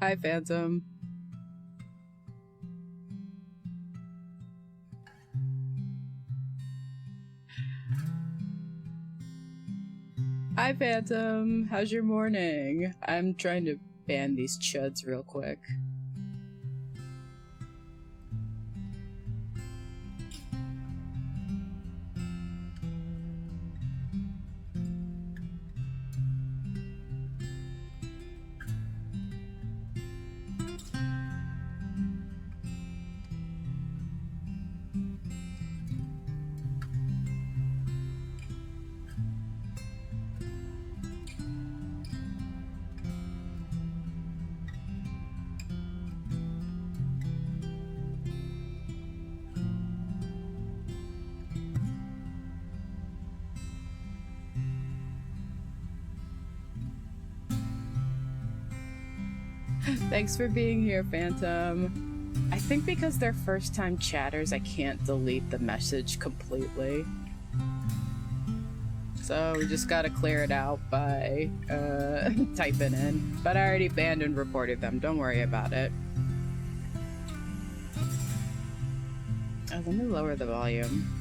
Hi, Phantom. Hi, Phantom. How's your morning? I'm trying to ban these chuds real quick. Thanks for being here, Phantom. I think because they're first-time chatters, I can't delete the message completely. So we just gotta clear it out by typing in. But I already banned and reported them. Don't worry about it. Oh, let me lower the volume.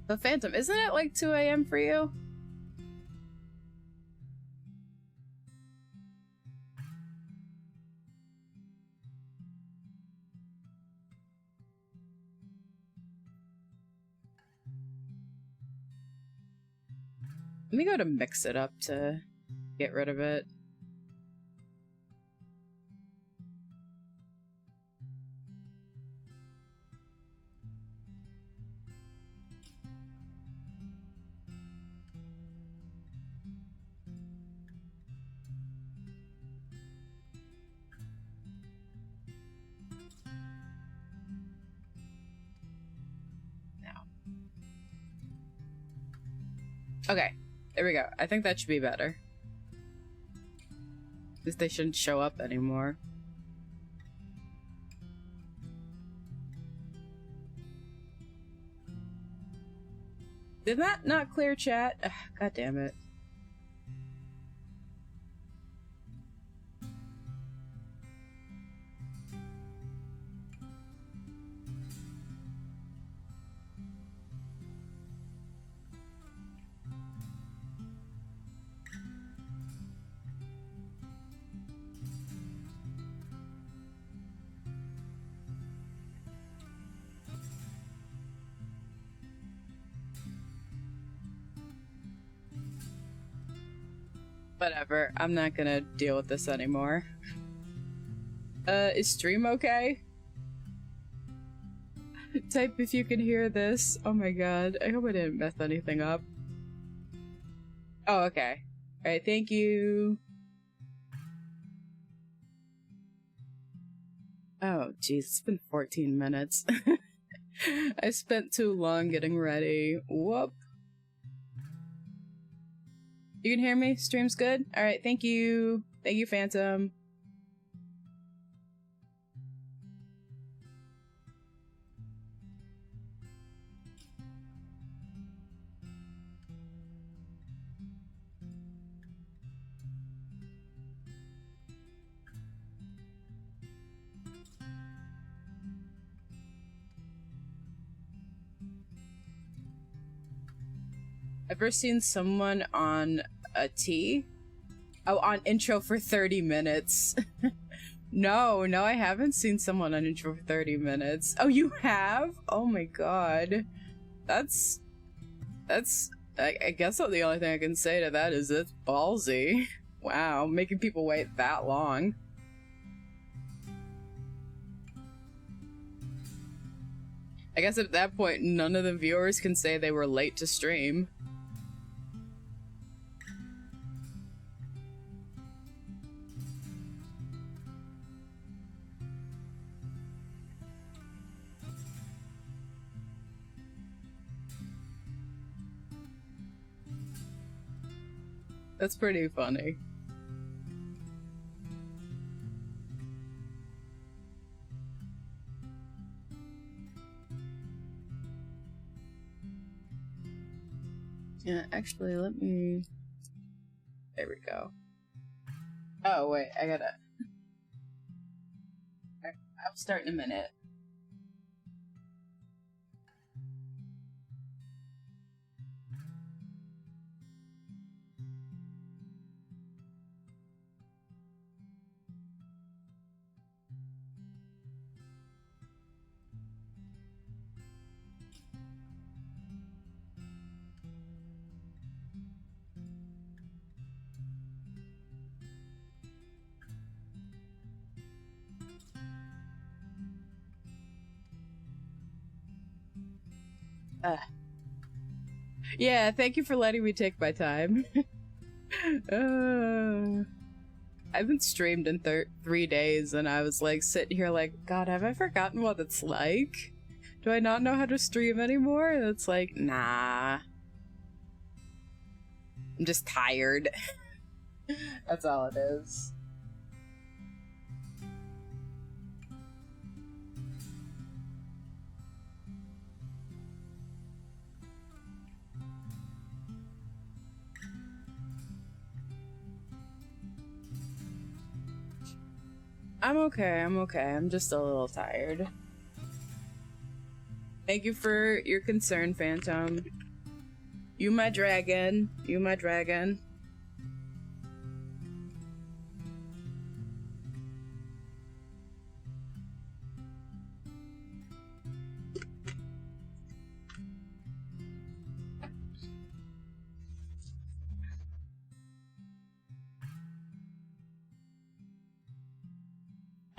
But Phantom, isn't it like 2 a.m. for you? Let me go to mix it up to get rid of it. Now. Okay, there we go. I think that should be better. At least they shouldn't show up anymore. Did that not clear chat? Ugh, God damn it. Whatever, I'm not gonna deal with this anymore. Is stream okay? Type if you can hear this. Oh my god, I hope I didn't mess anything up. Oh, okay. Alright, thank you. Oh, jeez, it's been 14 minutes. I spent too long getting ready. Whoop. You can hear me? Stream's good? Alright, thank you. Thank you, Phantom. Ever seen someone on a T? Oh, on intro for 30 minutes. No, I haven't seen someone on intro for 30 minutes. Oh, you have? Oh my god. That's I guess the only thing I can say to that is it's ballsy. Wow, making people wait that long. I guess at that point, none of the viewers can say they were late to stream. That's pretty funny. Yeah, actually, let me... There we go. Oh, wait, I gotta... I'll start in a minute. Yeah, thank you for letting me take my time. I haven't streamed in 3 days, and I was like sitting here like, God, have I forgotten what it's like? Do I not know how to stream anymore? And it's like, nah. I'm just tired. That's all it is. I'm okay, I'm just a little tired. Thank you for your concern, Phantom. You my dragon. You my dragon.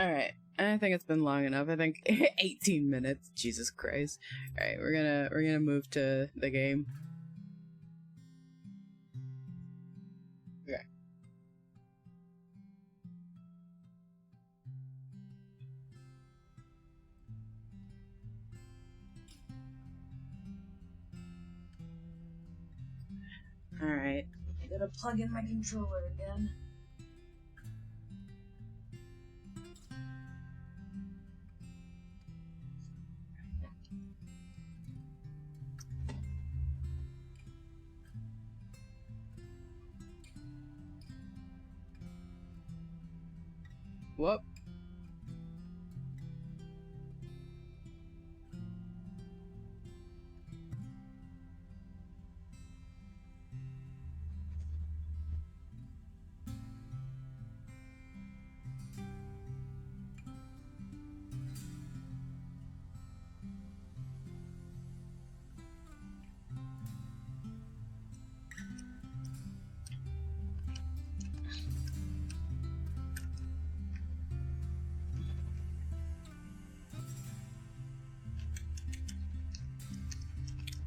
Alright, I think it's been long enough. I think 18 minutes. Jesus Christ. Alright, we're gonna move to the game. Okay. Alright. I gotta plug in my controller again. Whoop.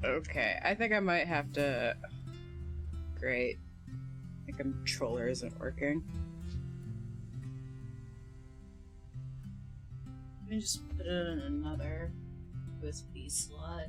Okay, I think I might have to... Great. I think my controller isn't working. Let me just put it in another USB slot.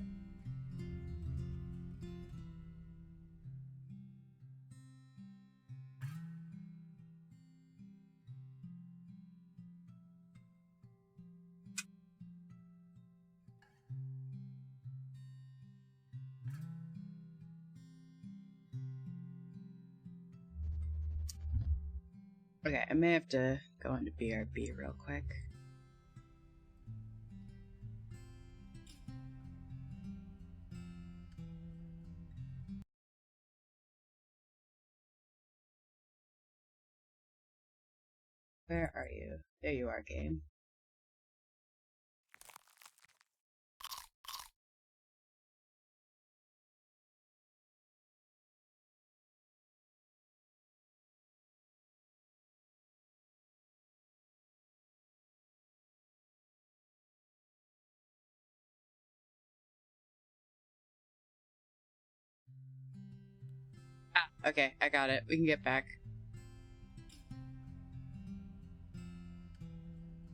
Okay, I may have to go into BRB real quick. Where are you? There you are, game. Ah, okay, I got it. We can get back.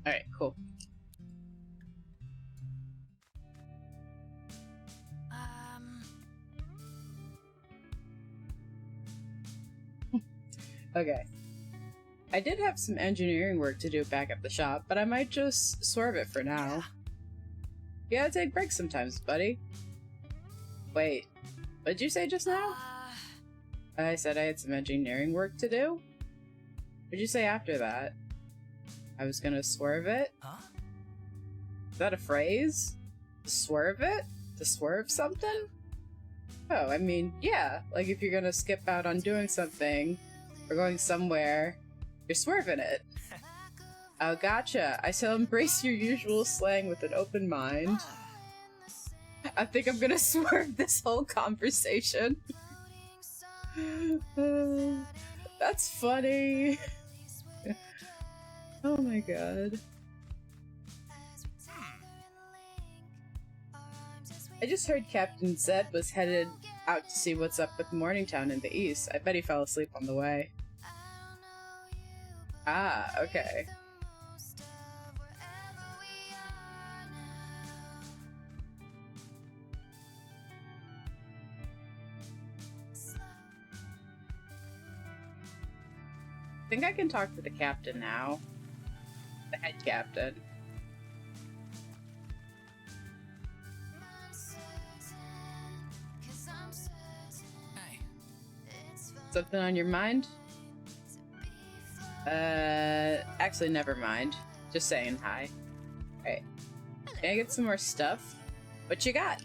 Alright, cool. Okay. I did have some engineering work to do back at the shop, but I might just swerve it for now. You gotta take breaks sometimes, buddy. Wait. What did you say just now? I said I had some engineering work to do? What did you say after that? I was gonna swerve it? Huh? Is that a phrase? To swerve it? To swerve something? Oh, I mean, yeah. Like if you're gonna skip out on doing something or going somewhere, you're swerving it. Oh, gotcha. I shall embrace your usual slang with an open mind. I think I'm gonna swerve this whole conversation. That's funny. Oh my god. I just heard Captain Zed was headed out to see what's up with Morningtown in the east. I bet he fell asleep on the way. Ah, okay. I think I can talk to the captain now. The head captain. Hey. Something on your mind? Actually, never mind. Just saying hi. Alright. Can I get some more stuff? What you got?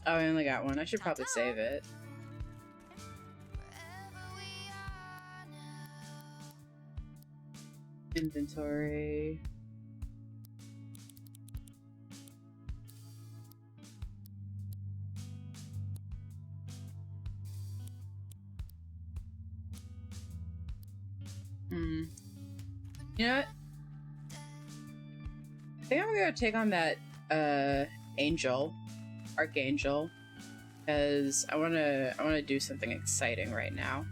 Oh, I only got one. I should probably save it. Inventory. You know what? I think I'm gonna take on that, Angel. Archangel. Because I wanna do something exciting right now.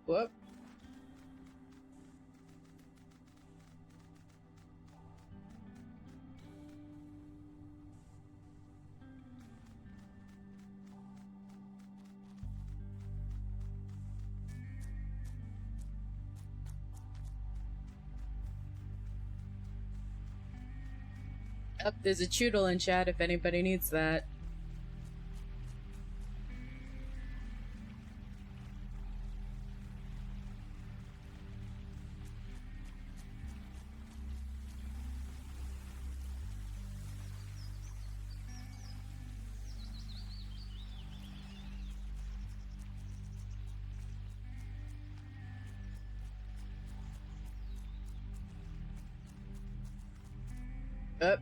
Whoop. Up, there's a Choodle in chat if anybody needs that. Up.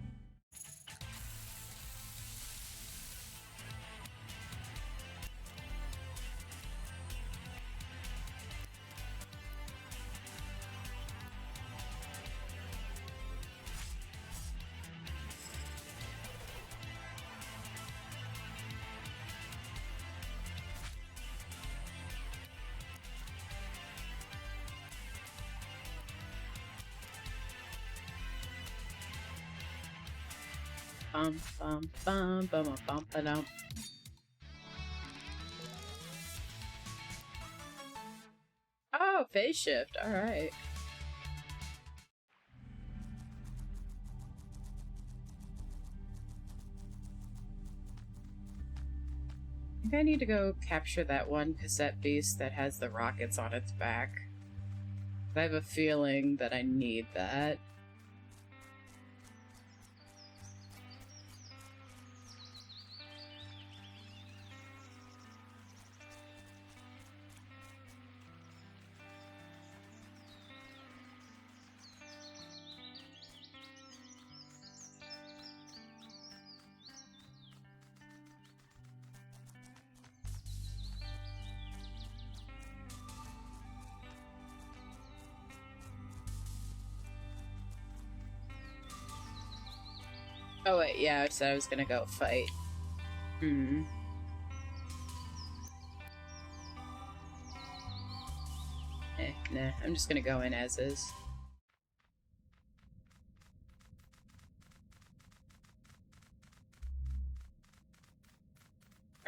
Bum bum bum bum bum ba-dum. Oh, phase shift. Alright. I think I need to go capture that one cassette beast that has the rockets on its back. I have a feeling that I need that. Oh wait, yeah, I said I was gonna go fight. Eh. Nah, I'm just gonna go in as is.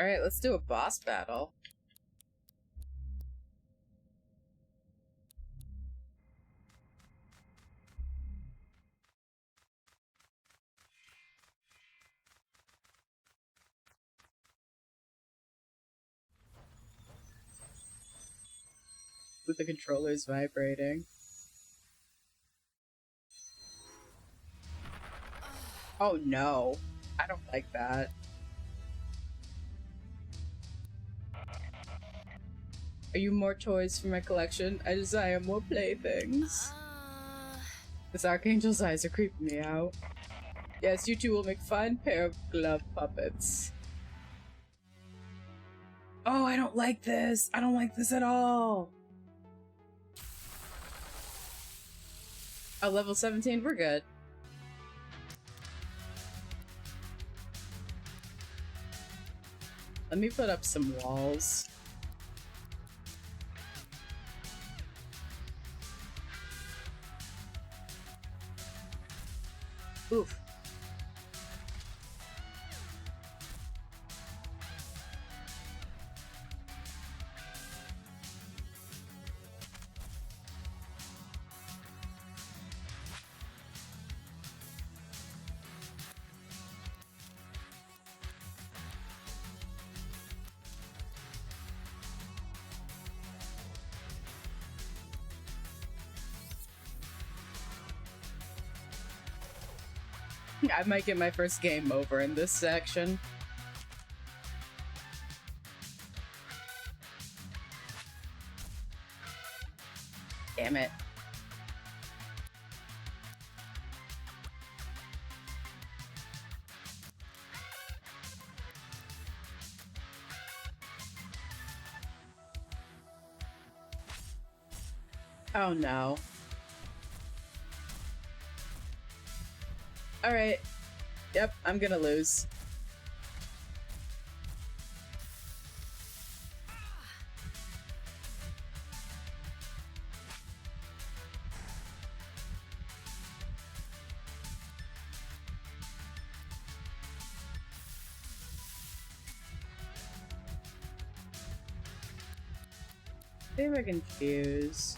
Alright, let's do a boss battle. With the controllers vibrating. Oh no, I don't like that. Are you more toys for my collection? I desire more playthings. This Archangel's eyes are creeping me out. Yes, you two will make a fine pair of glove puppets. Oh, I don't like this. I don't like this at all. Oh, level 17, we're good. Let me put up some walls. Oof. I might get my first game over in this section. Damn it. Oh no. Alright. Yep, I'm gonna lose. See if I can fuse.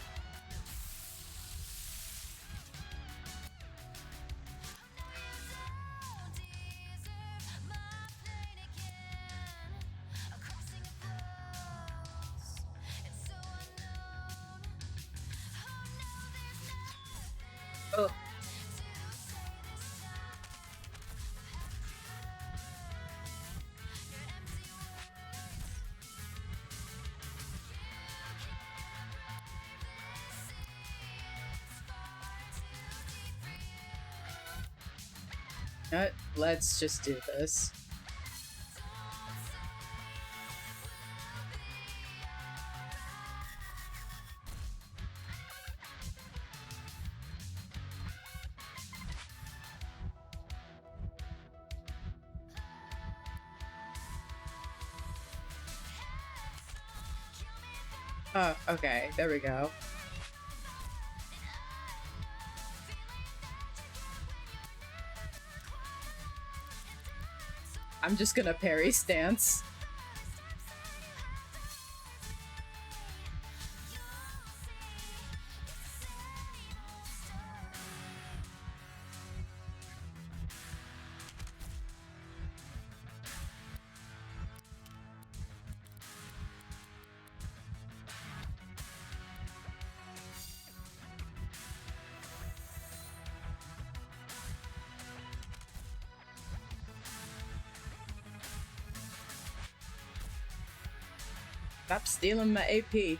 Oh. Let's just do this. Oh, okay, there we go. I'm just gonna parry stance. Stop stealing my AP.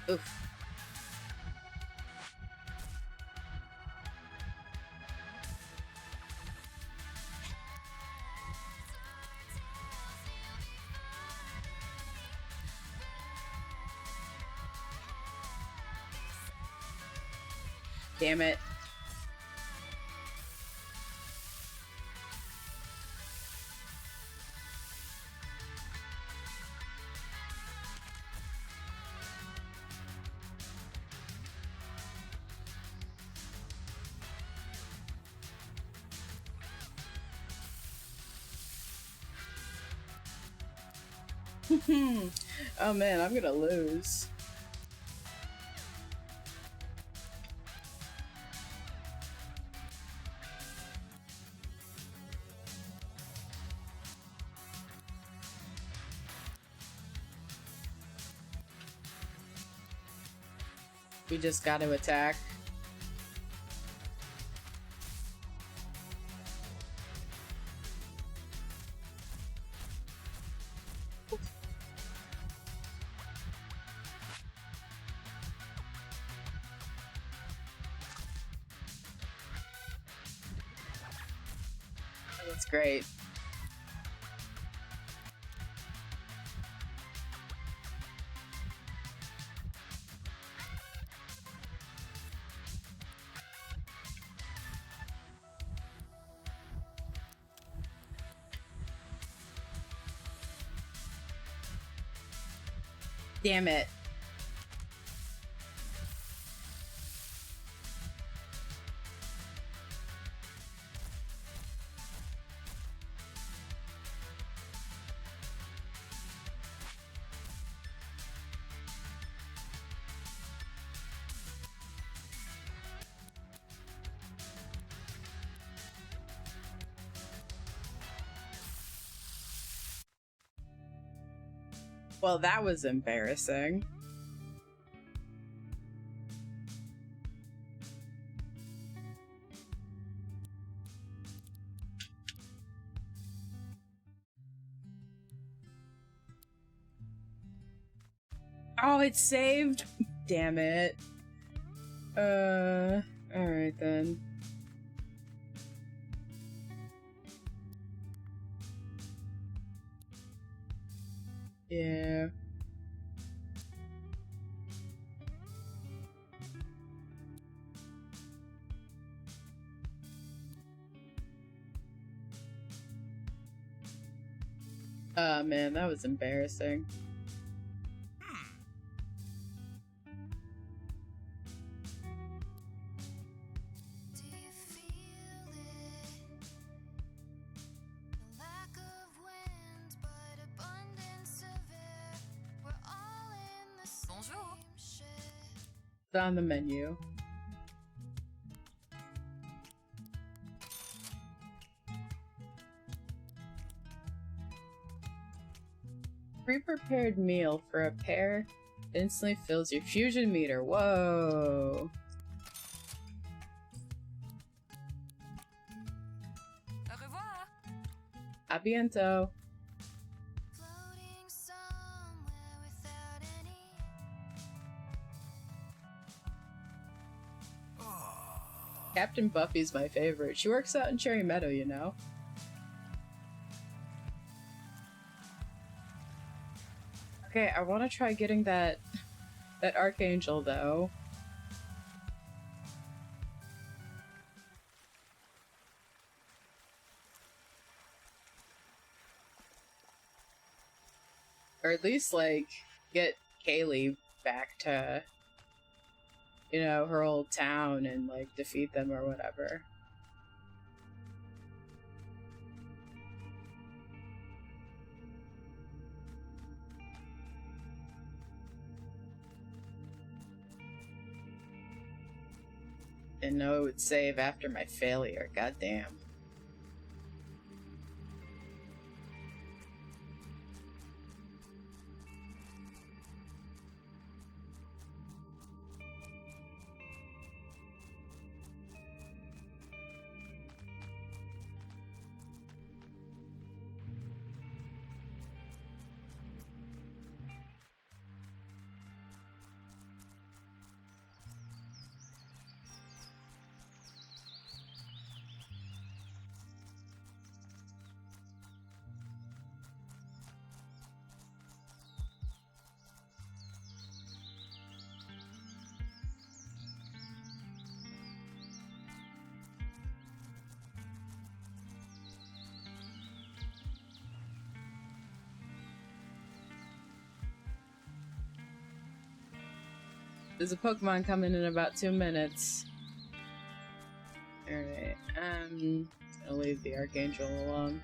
Oof. Damn it. Oh man, I'm gonna lose. We just gotta attack. That's great. Damn it. Well, that was embarrassing. Oh, it's saved? Damn it. Alright then. Yeah. Oh man, that was embarrassing. Do you feel it? The lack of wind, but abundance of air. We're all in the same ship. It's on the menu. Pre-prepared meal for a pair instantly fills your fusion meter. Whoa. Au revoir. A biento. Floating somewhere without any. Captain Buffy's my favorite. She works out in Cherry Meadow, you know. Okay, I want to try getting that Archangel though. Or at least like get Kaylee back to, you know, her old town and like defeat them or whatever. Didn't know it would save after my failure, goddamn. There's a Pokemon coming in about 2 minutes. Alright, I'll leave the Archangel alone.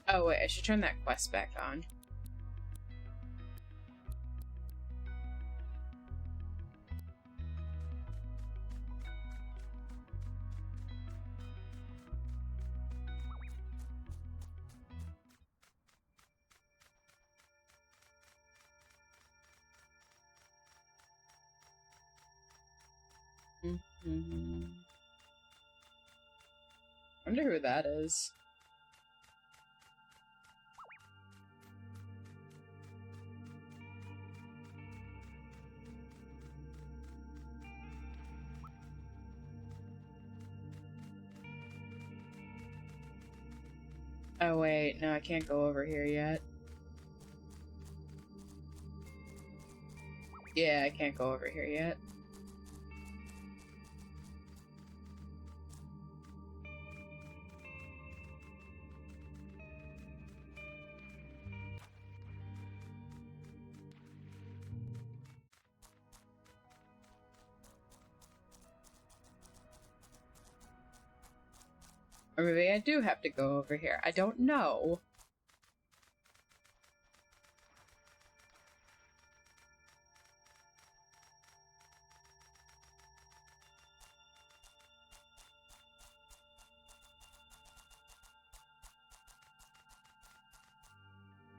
Oh wait, I should turn that quest back on. Wonder who that is. Oh wait, no, I can't go over here yet. Yeah, I can't go over here yet. Or maybe I do have to go over here. I don't know.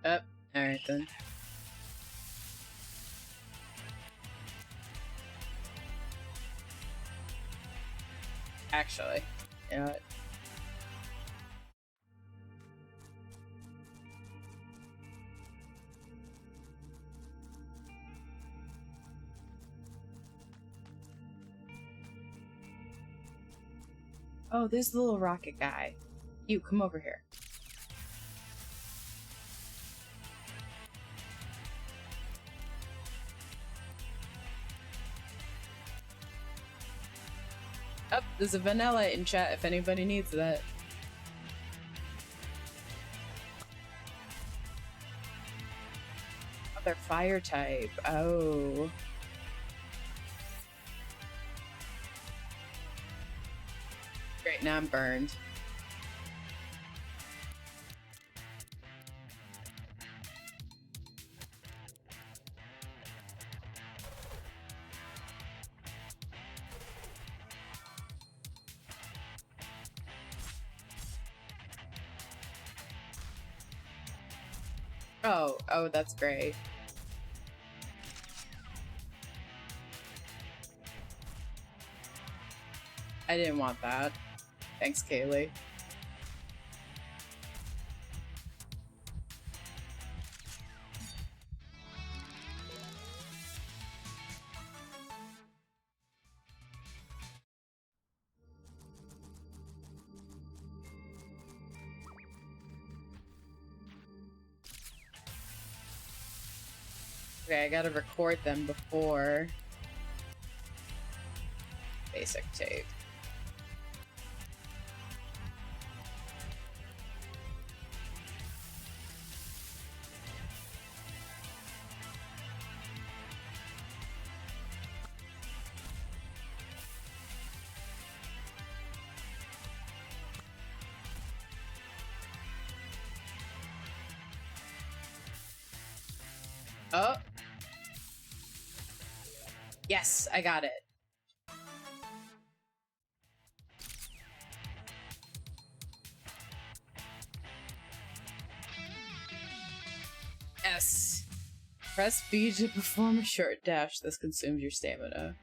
Oh, alright then. Actually, you know what? Oh, there's the little rocket guy. You, come over here. Oh, there's a vanilla in chat if anybody needs that. Oh, they're fire type. Oh. Great, now I'm burned. Oh, that's great. I didn't want that. Thanks, Kaylee. Okay, I gotta record them before basic tape. Oh. Yes, I got it. Yes. Press B to perform a short dash. This consumes your stamina.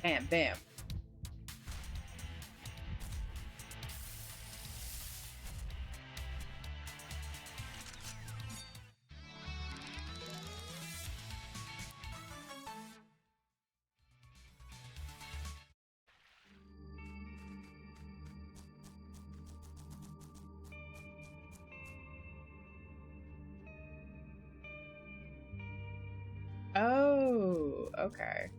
Bam, bam. okay.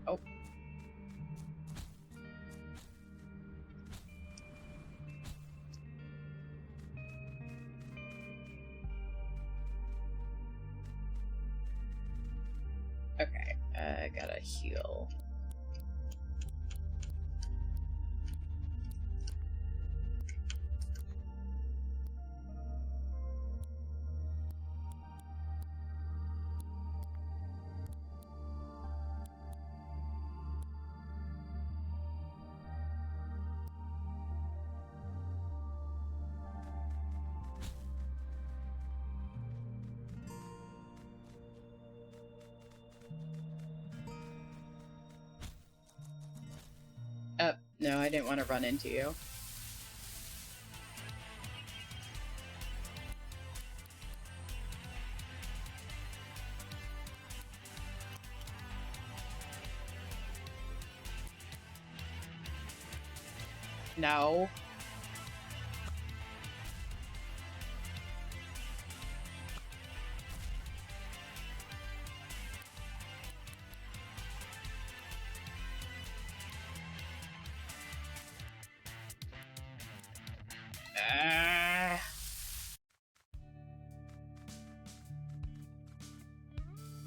Oh. Okay, I gotta heal. No, I didn't want to run into you. No. Ah.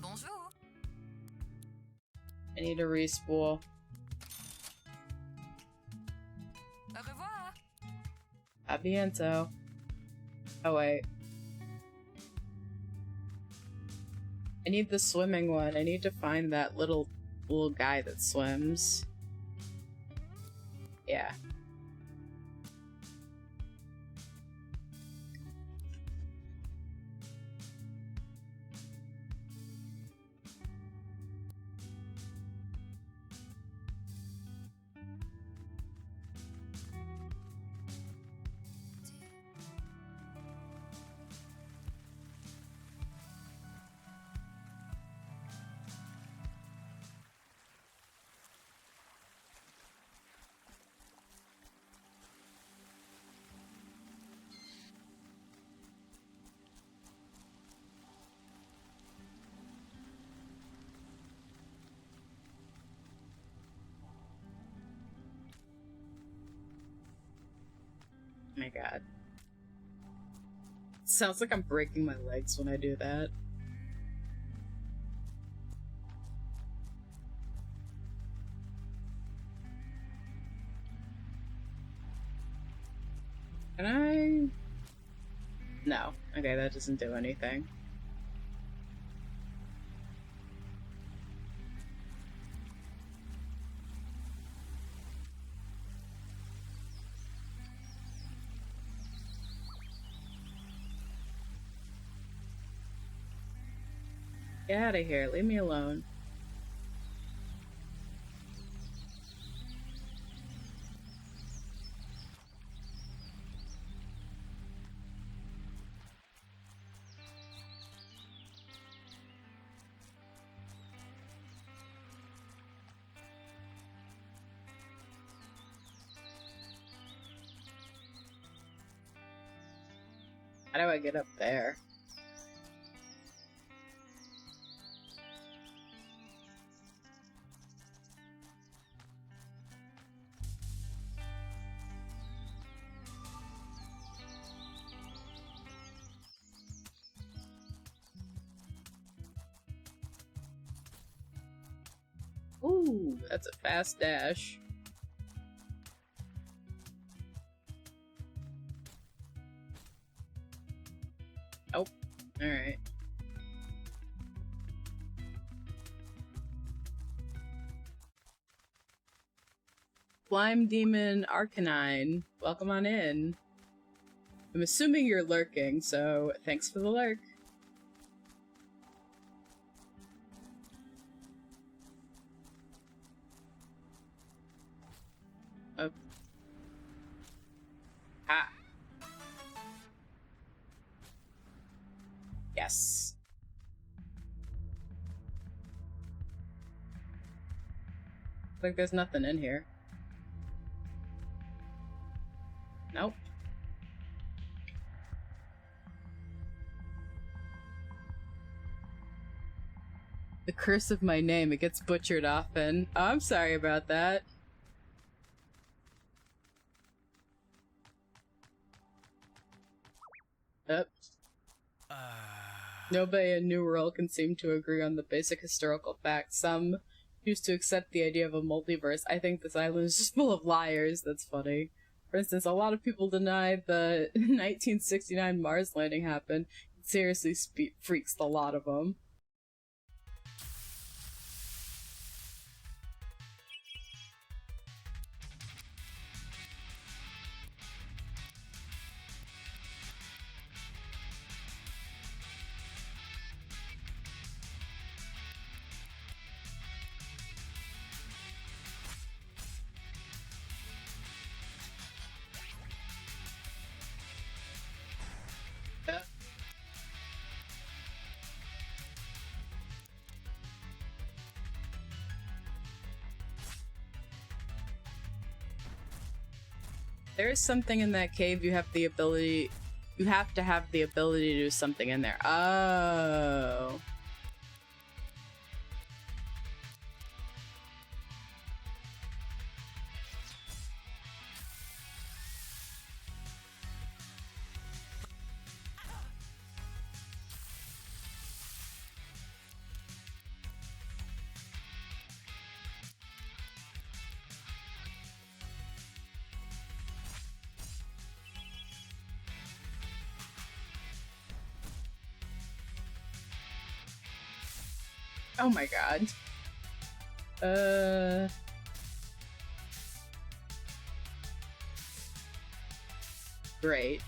Bonjour. I need a respool. Au revoir. A biento. Oh, wait. I need the swimming one. I need to find that little guy that swims. Yeah. Oh my god. Sounds like I'm breaking my legs when I do that. Can I? No. Okay, that doesn't do anything. Get out of here. Leave me alone. How do I get up there? Ooh, that's a fast dash. Oh, alright. Slime Demon Arcanine, welcome on in. I'm assuming you're lurking, so thanks for the lurk. Oh. Ah. Yes. like there's nothing in here. Nope. The curse of my name, it gets butchered often. Oh, I'm sorry about that. Yep. Nobody in New World can seem to agree on the basic historical facts. Some choose to accept the idea of a multiverse. I think this island is just full of liars. That's funny. For instance, a lot of people deny the 1969 Mars landing happened. It seriously freaks the lot of them. There is something in that cave. You have to have the ability to do something in there. Oh. Oh my god. Great.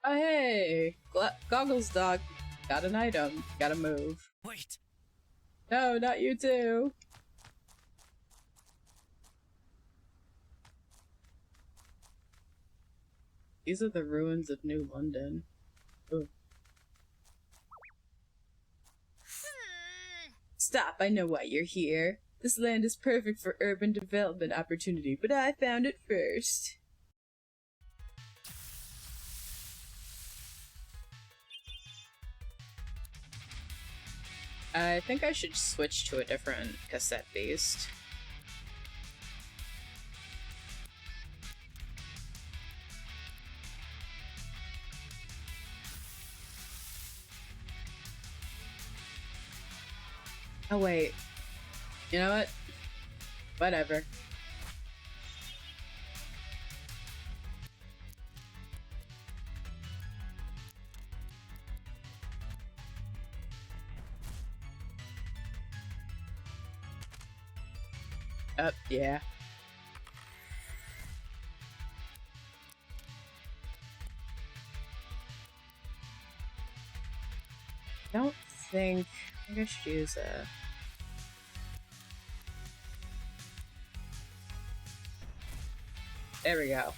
Oh hey! Goggles dog. Got an item. Gotta move. Wait! No, not you too! These are the ruins of New London. Ooh. Stop, I know why you're here. This land is perfect for urban development opportunity, but I found it first. I think I should switch to a different cassette beast. Oh wait. You know what? Whatever. Yeah. Don't think I should use a... There we go.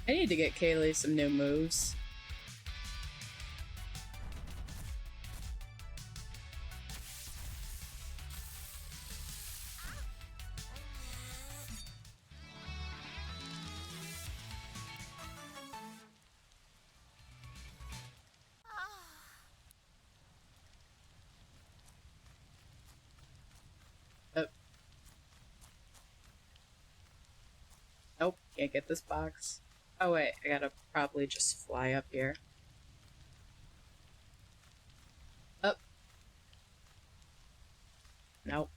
I need to get Kaylee some new moves. Oh. Nope, can't get this box. Oh wait, I gotta probably just fly up here. Up. Nope.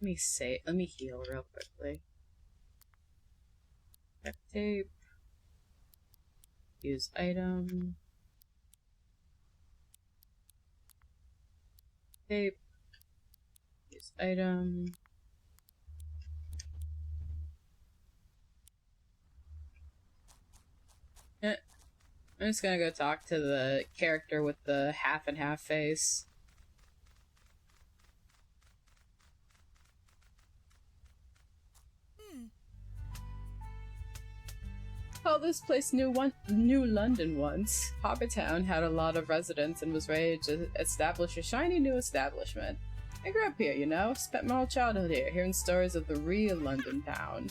Let me heal real quickly. Duct tape. Use item. Tape. Use item. I'm just gonna go talk to the character with the half and half face. Call this place New London once. Hobbytown had a lot of residents and was ready to establish a shiny new establishment. I grew up here, you know? Spent my whole childhood here, hearing stories of the real London town.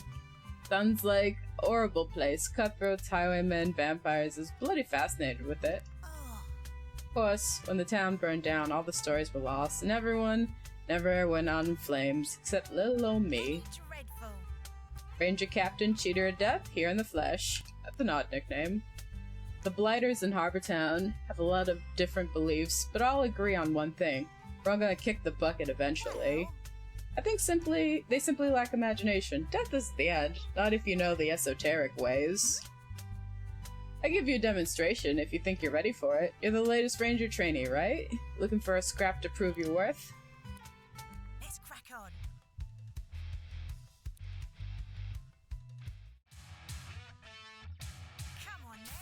Sounds like a horrible place. Cutthroats, highwaymen, vampires. I was bloody fascinated with it. Of course, when the town burned down, all the stories were lost, and everyone never went on in flames, except little old me. Ranger Captain Cheater of Death, here in the flesh. That's an odd nickname. The Blighters in Harbortown have a lot of different beliefs, but all agree on one thing. We're all gonna kick the bucket eventually. I think they simply lack imagination. Death is the end, not if you know the esoteric ways. I give you a demonstration if you think you're ready for it. You're the latest ranger trainee, right? Looking for a scrap to prove your worth? Let's crack on. Come on, then.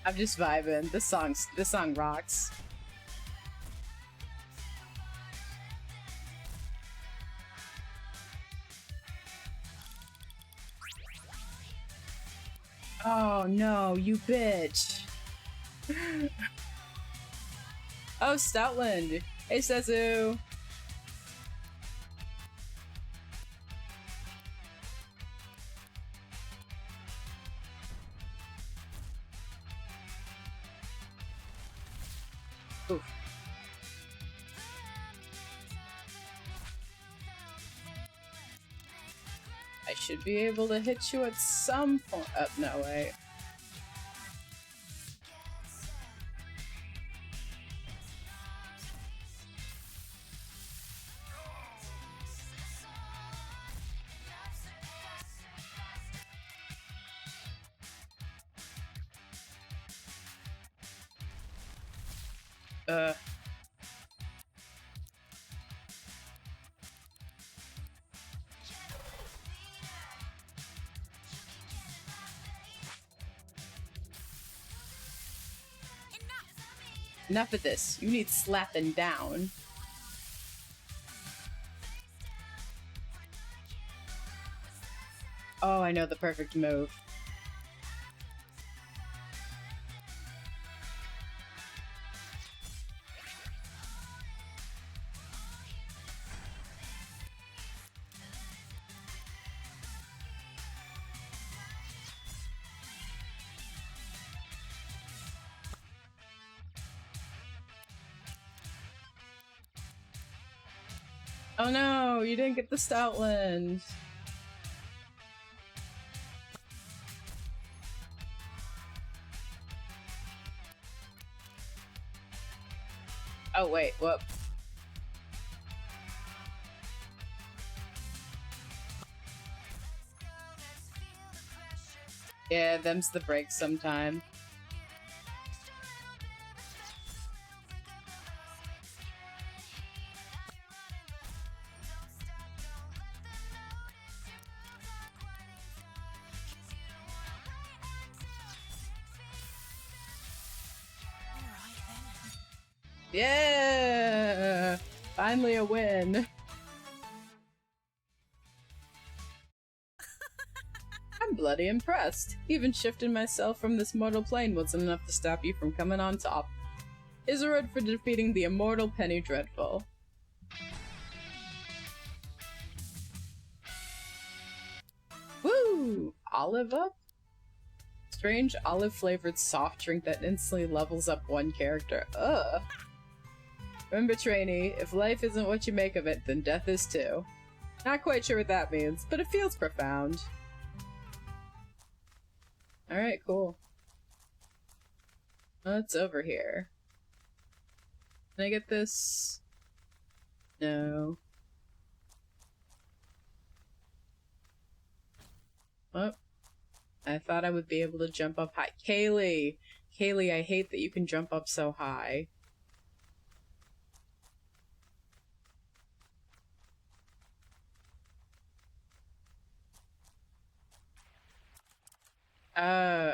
I'm just vibing. This song rocks. Oh no, you bitch. Oh, Stoutland. Hey, Sezu. Oof. I should be able to hit you at some point. Oh, no, wait. Enough of this. You need slapping down. Oh, I know the perfect move. Oh no, you didn't get the Stoutland. Oh wait, whoop. Yeah, them's the breaks sometime. Yeah! Finally a win. I'm bloody impressed. Even shifting myself from this mortal plane wasn't enough to stop you from coming on top. Iserud for defeating the immortal Penny Dreadful. Woo! Olive up? Strange olive-flavored soft drink that instantly levels up one character. Ugh. Remember, trainee, if life isn't what you make of it, then death is too. Not quite sure what that means, but it feels profound. Alright, cool. What's over here? Can I get this? No. Oh. I thought I would be able to jump up high. Kaylee! Kaylee, I hate that you can jump up so high.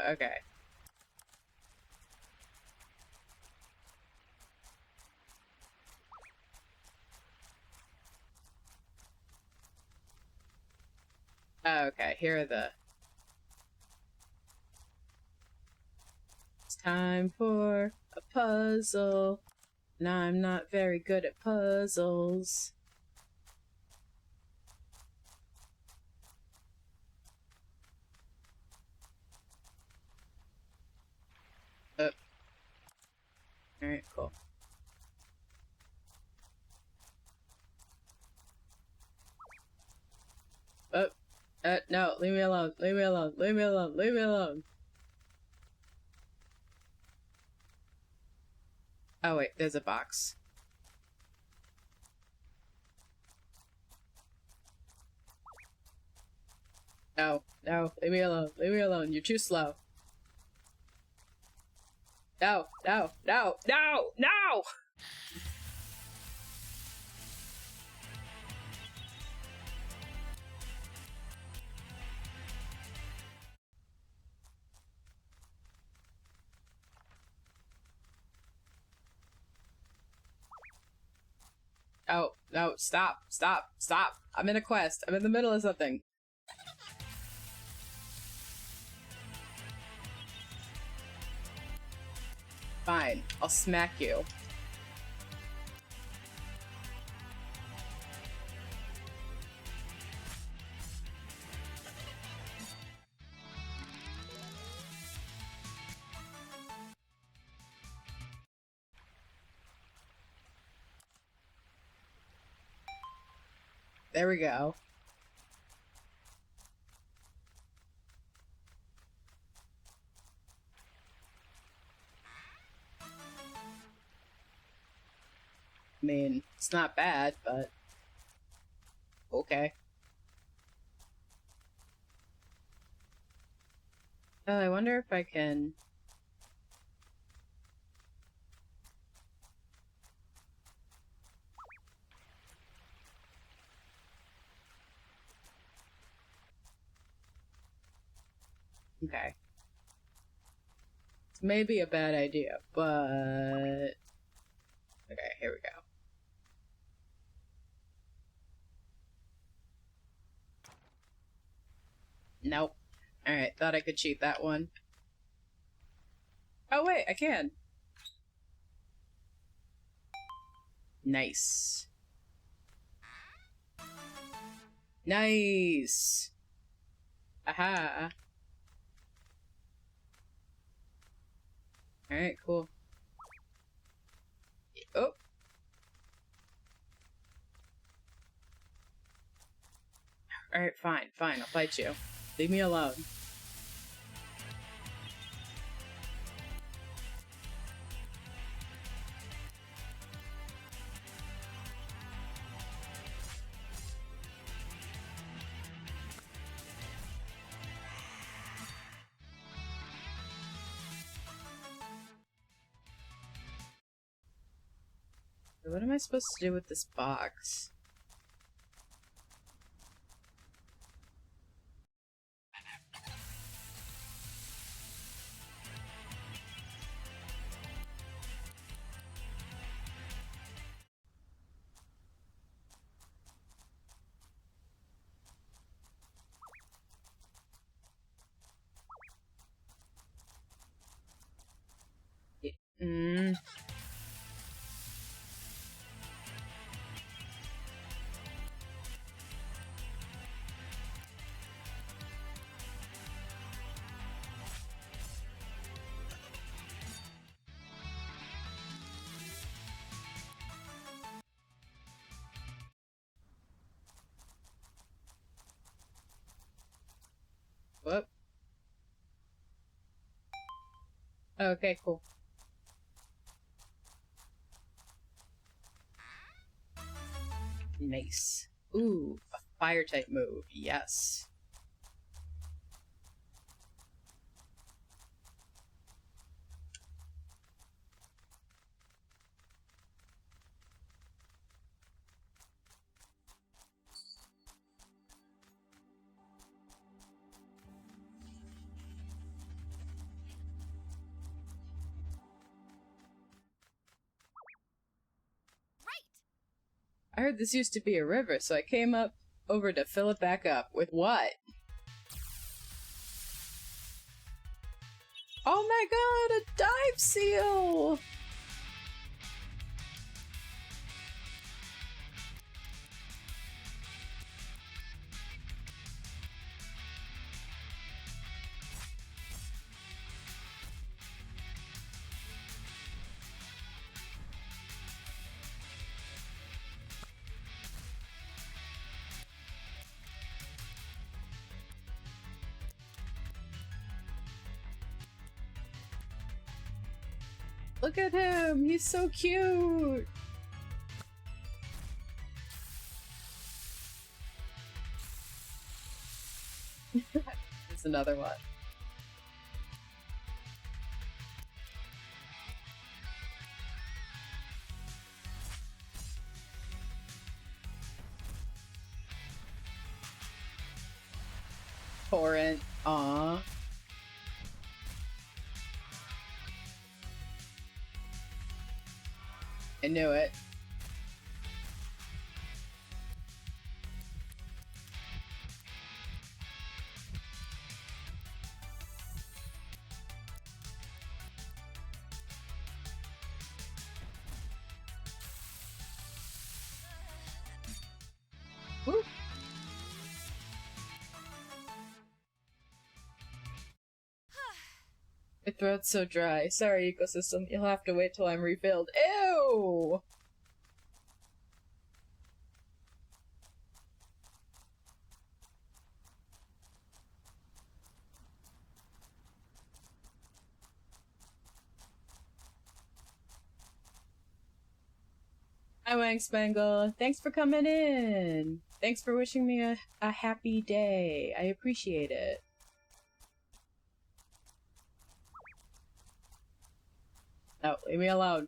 Okay. Okay, here are the... It's time for a puzzle, and I'm not very good at puzzles. Alright, cool. No, leave me alone, leave me alone, leave me alone, leave me alone. Oh wait, there's a box. No, no, leave me alone, leave me alone, you're too slow. No, no, no, no, no! Oh, no, stop, stop, stop. I'm in a quest. I'm in the middle of something. Fine, I'll smack you. There we go. I mean, it's not bad, but... okay. Oh, I wonder if I can... okay. It's maybe a bad idea, but... okay, here we go. Nope. Alright, thought I could cheat that one. Oh wait, I can! Nice. Nice! Aha! Alright, cool. Oh! Alright, fine, fine, I'll fight you. Leave me alone. What am I supposed to do with this box? Mm. Whoop. Okay, cool. Nice. Ooh, a fire type move. Yes. I heard this used to be a river, so I came up over to fill it back up. With what? Oh my god, a dive seal! Look at him! He's so cute! There's another one. Torrent. Aww. I knew it. Woo. My throat's so dry. Sorry, ecosystem. You'll have to wait till I'm refilled. Ew! Hi, Wang Spangle. Thanks for coming in. Thanks for wishing me a happy day. I appreciate it. No, leave me alone.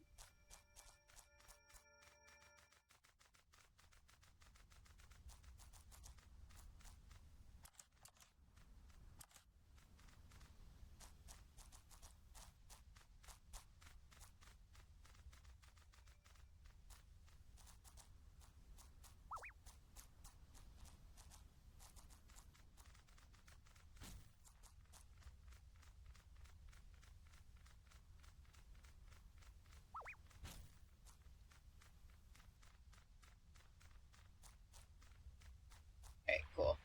Okay, cool.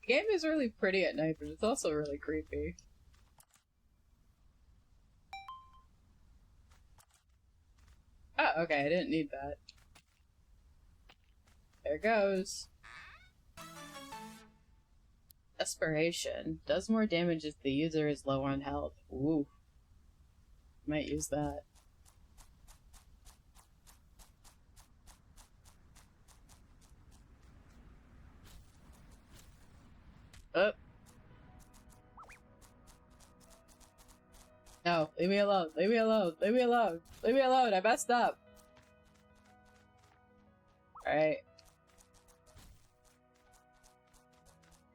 The game is really pretty at night, but it's also really creepy. Oh, okay, I didn't need that. There goes. Desperation. Does more damage if the user is low on health. Ooh. Might use that. Oh. No, leave me alone. Leave me alone. Leave me alone. Leave me alone. I messed up. Alright.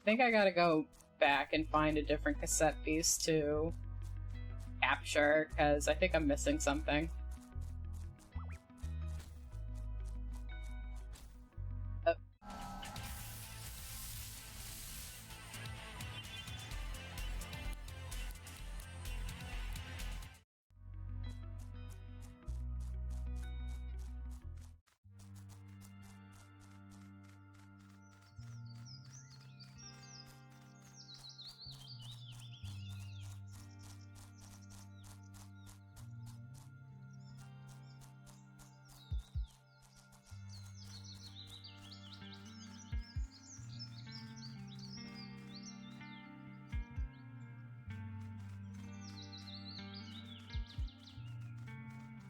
I think I gotta go back and find a different cassette piece to capture, because I think I'm missing something.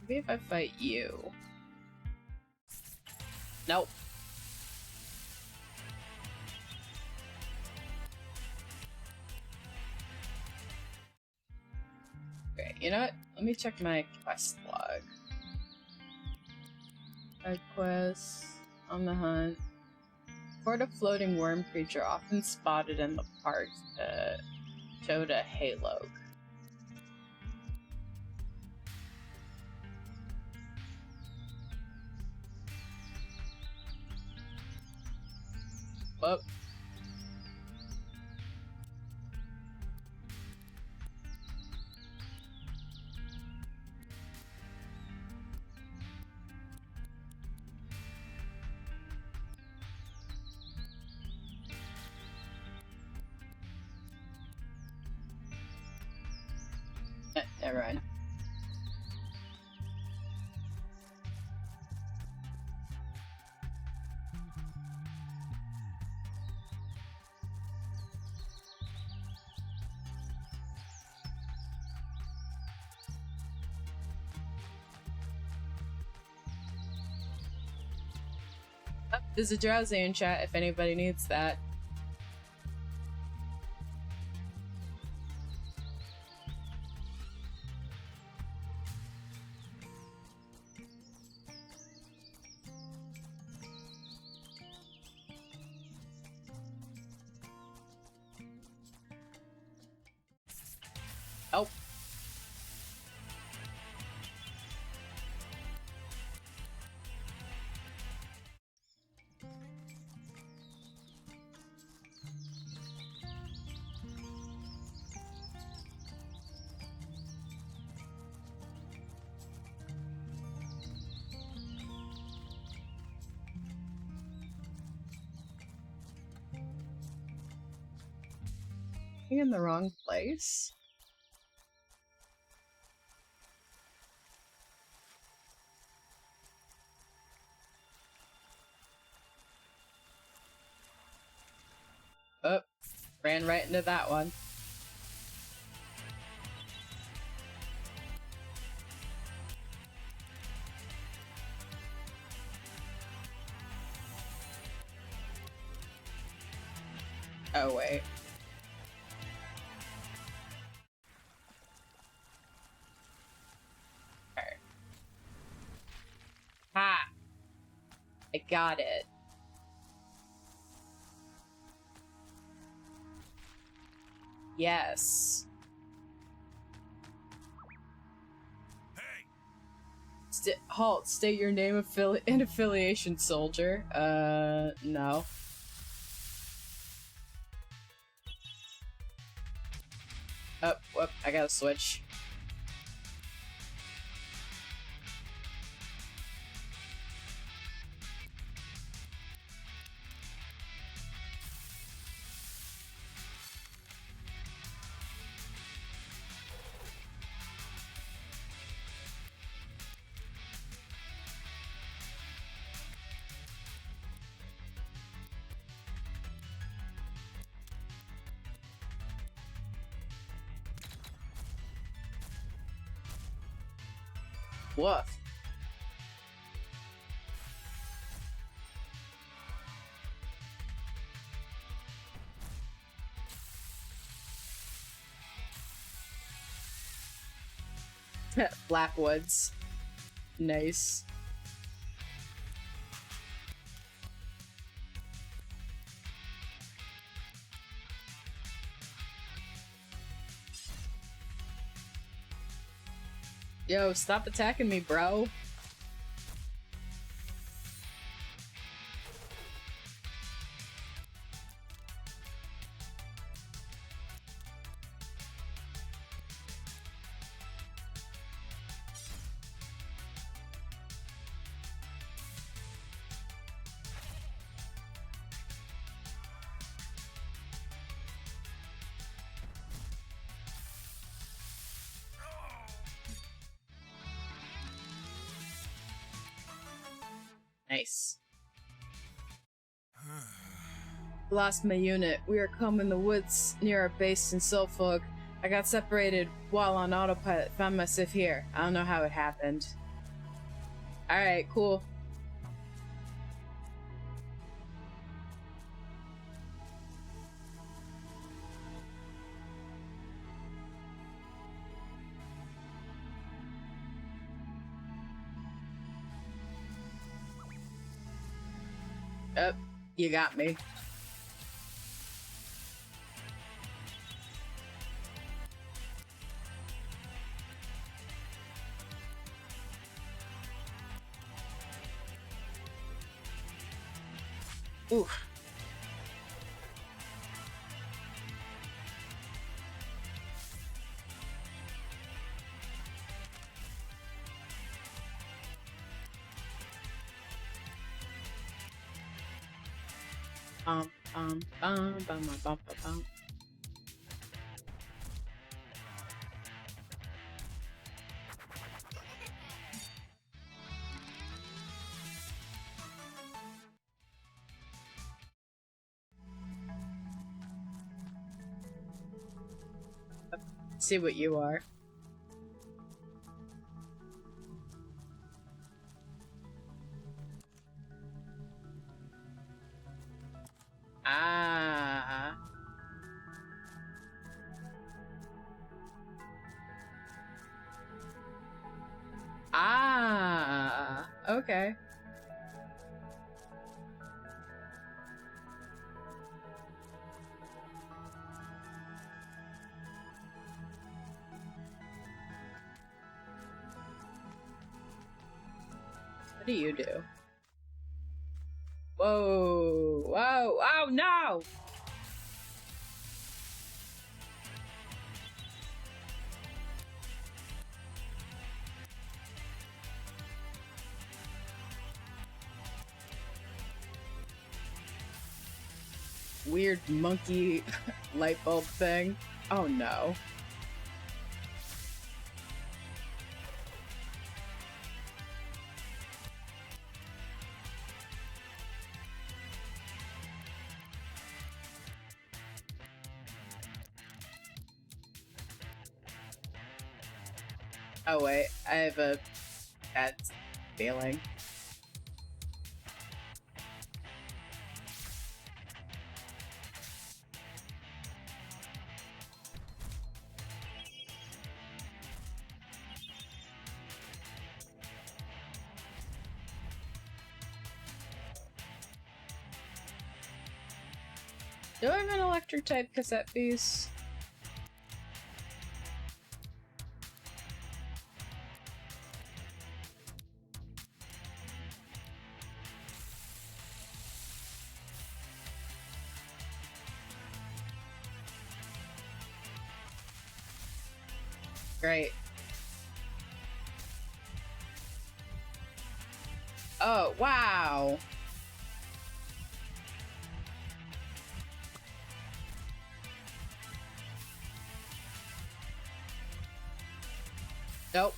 Maybe if I fight you. Nope. Okay, you know what? Let me check my quest log. Side quest, on the hunt. Report a floating worm creature often spotted in the park. Choda Halog. Whoop. Never mind. Oh, there's a drowsy in chat if anybody needs that. Oh. Am I in the wrong place? Oh, ran right into that one. Oh, wait. Okay. Ha! I got it. Yes. Hey! Halt. State your name and affiliation, soldier. No. Oh, whoop, I gotta switch. Woof. Blackwoods. Nice. Yo, stop attacking me, bro. Nice. Lost my unit. We are combing the woods near our base in Sulfog. I got separated while on autopilot. Found myself here. I don't know how it happened. Alright, cool. Yep, you got me. Oof. Bum, bum, bum, bum, bum, bum, bum. See what you are. Ah. Ah. Okay. What do you do? Whoa. Whoa. Oh, no! Weird monkey light bulb thing. Oh, no. Oh wait, I have a bad feeling. Do I have an electric type cassette piece? Great. Oh, wow. Nope.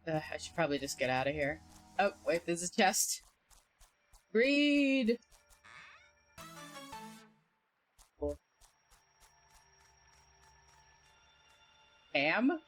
I should probably just get out of here. Oh, wait, there's a chest. Breed! Cool. Ham?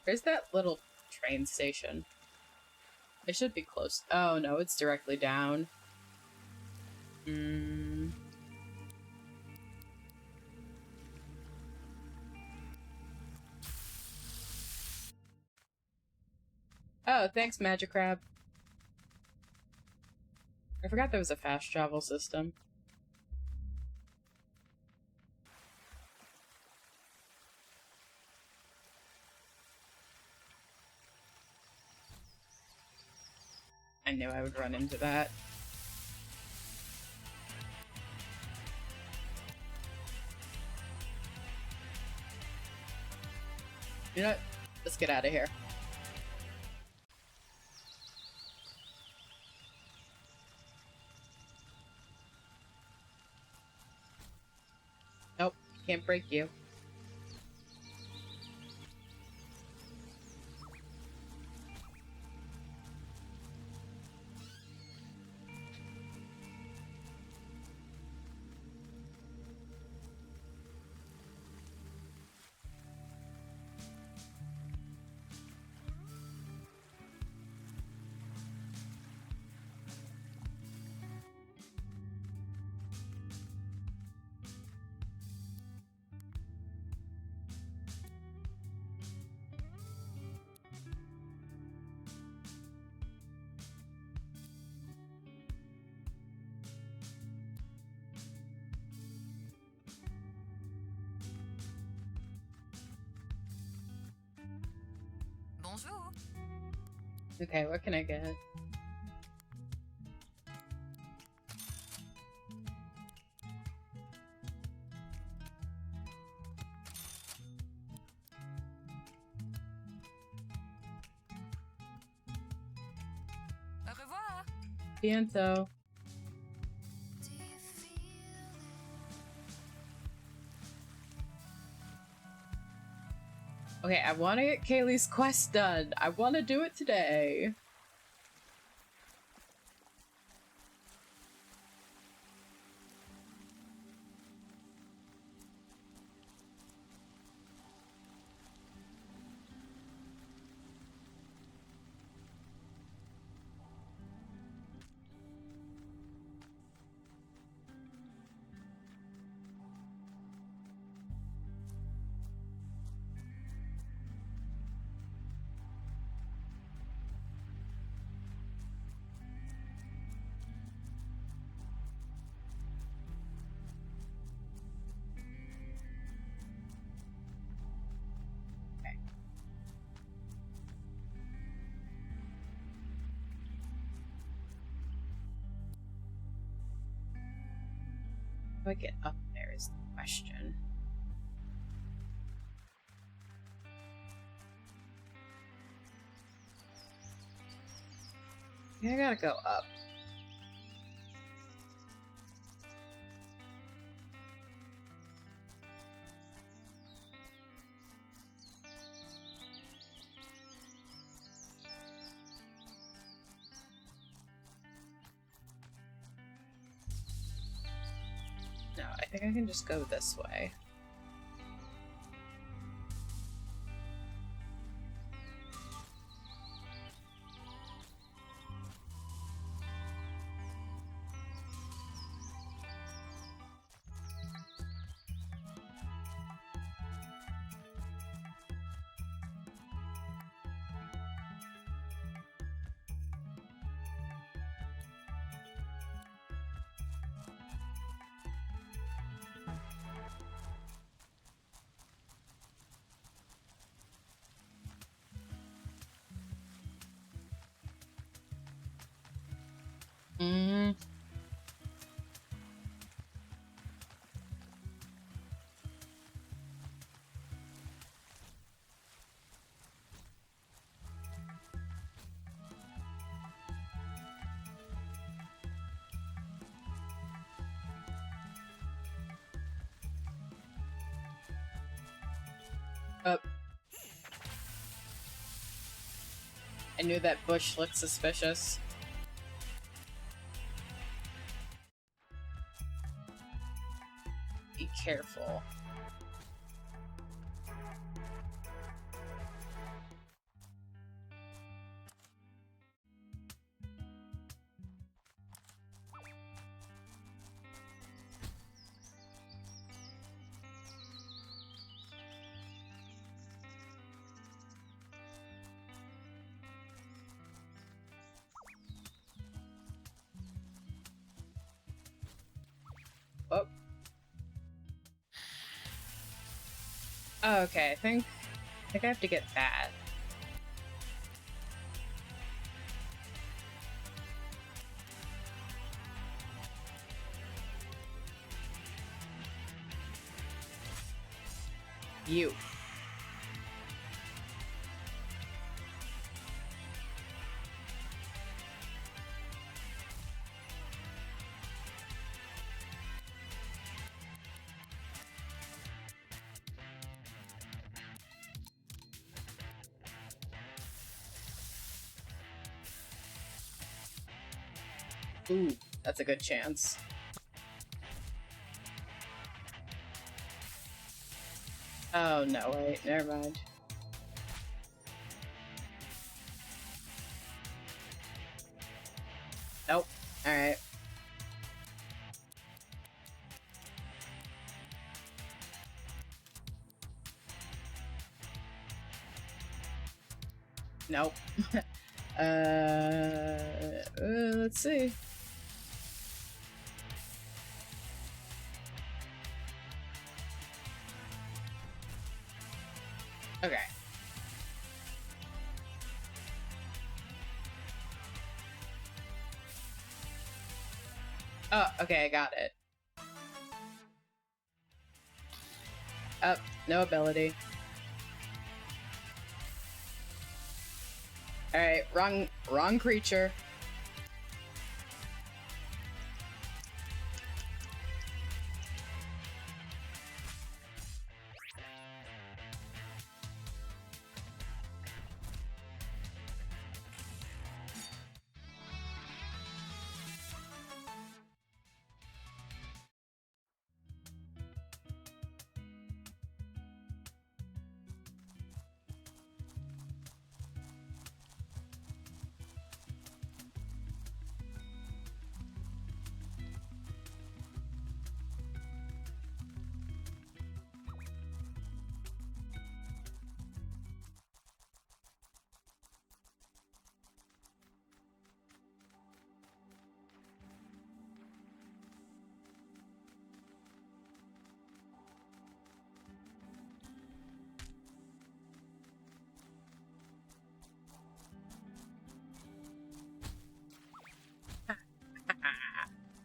Where's that little train station? It should be close. Oh no, it's directly down. Oh, thanks, Magic Crab. I forgot there was a fast travel system. I knew I would run into that. You know what? Let's get out of here. Nope, can't break you. Bonjour. Okay, what can I get? Au revoir. Bientôt. Do you feel Okay, I want to get Kaylee's quest done. I want to do it today. How do I get up there is the question. I gotta go up. No, I think I can just go this way. Mm. Up. I knew that bush looked suspicious. Be careful. Oh, okay, I think I have to get that. You. Ooh, that's a good chance. Oh, no, wait, never mind. Nope. Alright. Nope. Let's see. Okay. Oh, okay, I got it. Oh, no ability. Alright, wrong creature.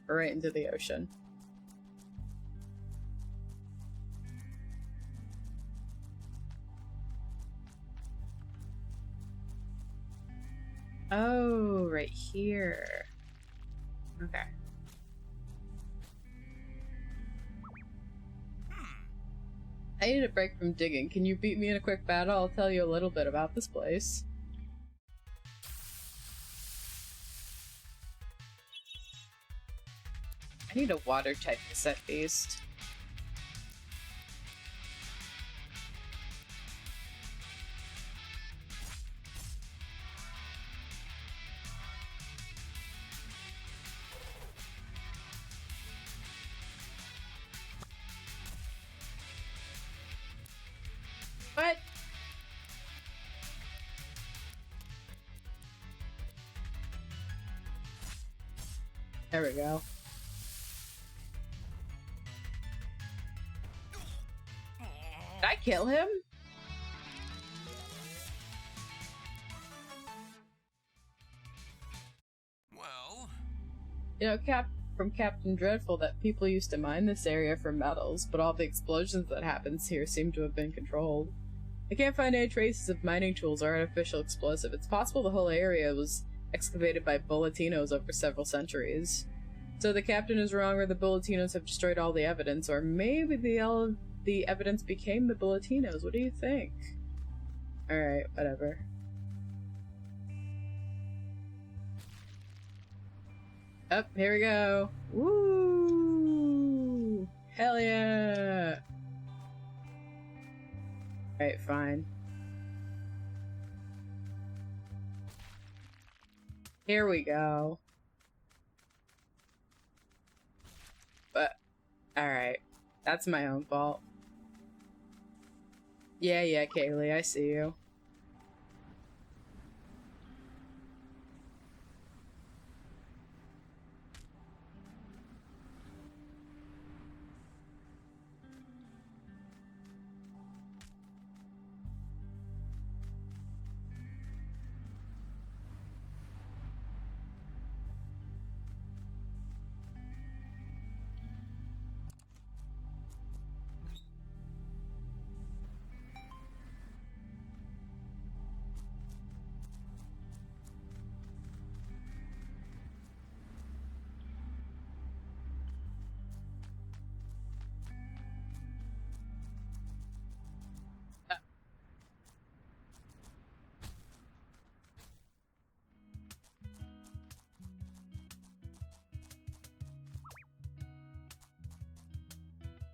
Right into the ocean. Oh, right here. Okay. I need a break from digging. Can you beat me in a quick battle? I'll tell you a little bit about this place. I need a water type cassette beast. What? There we go. Did I kill him? Well, You know, from Captain Dreadful that people used to mine this area for metals, but all the explosions that happens here seem to have been controlled. I can't find any traces of mining tools or artificial explosive. It's possible the whole area was excavated by Bulletinos over several centuries. So the captain is wrong, or the Bulletinos have destroyed all the evidence, or maybe the evidence became the Bulletinos. What do you think? Alright, whatever. Up, here we go. Woo! Hell yeah! Alright, fine. Here we go. But, alright. That's my own fault. Yeah, Kaylee, I see you.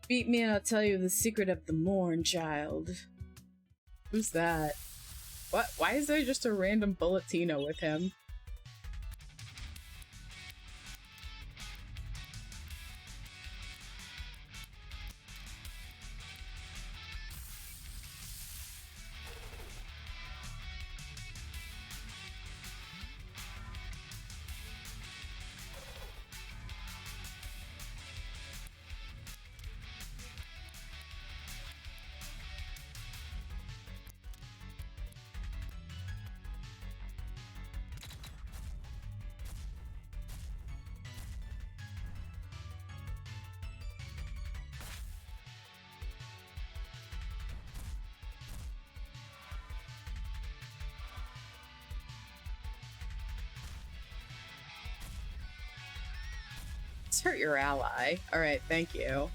Beat me and I'll tell you the secret of the Morn Child. Who's that? What? Why is there just a random Bulletino with him? Let's hurt your ally. Alright, thank you.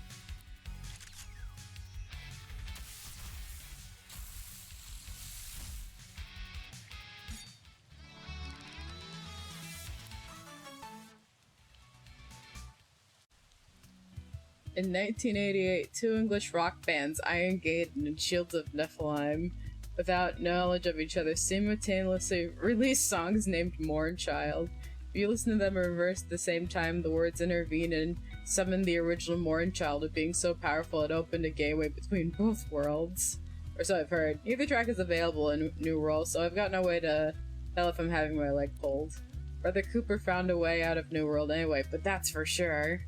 In 1988, two English rock bands, Iron Maiden and Shields of Nephilim, without knowledge of each other, simultaneously released songs named Morn Child. If you listen to them in reverse at the same time, the words intervene and summon the original Morn Child of being so powerful it opened a gateway between both worlds. Or so I've heard. Neither track is available in New World, so I've got no way to tell if I'm having my leg pulled. Brother Cooper found a way out of New World anyway, but that's for sure.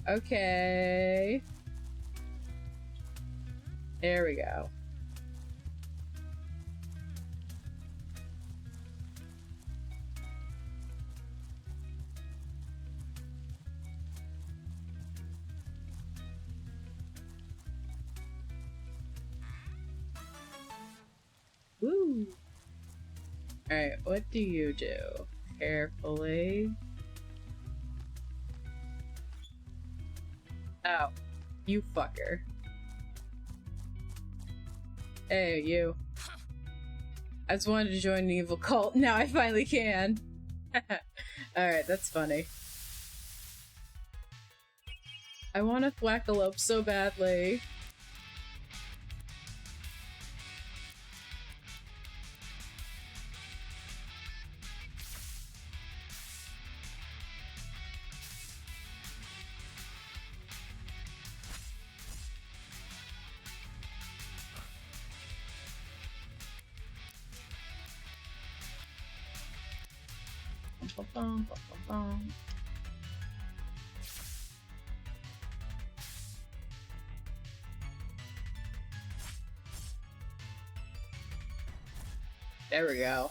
Okay. There we go. Woo! Alright, what do you do? Carefully. Oh, you fucker. Hey, you. I just wanted to join an evil cult. Now I finally can. Alright, that's funny. I want a Thwackalope so badly. There we go.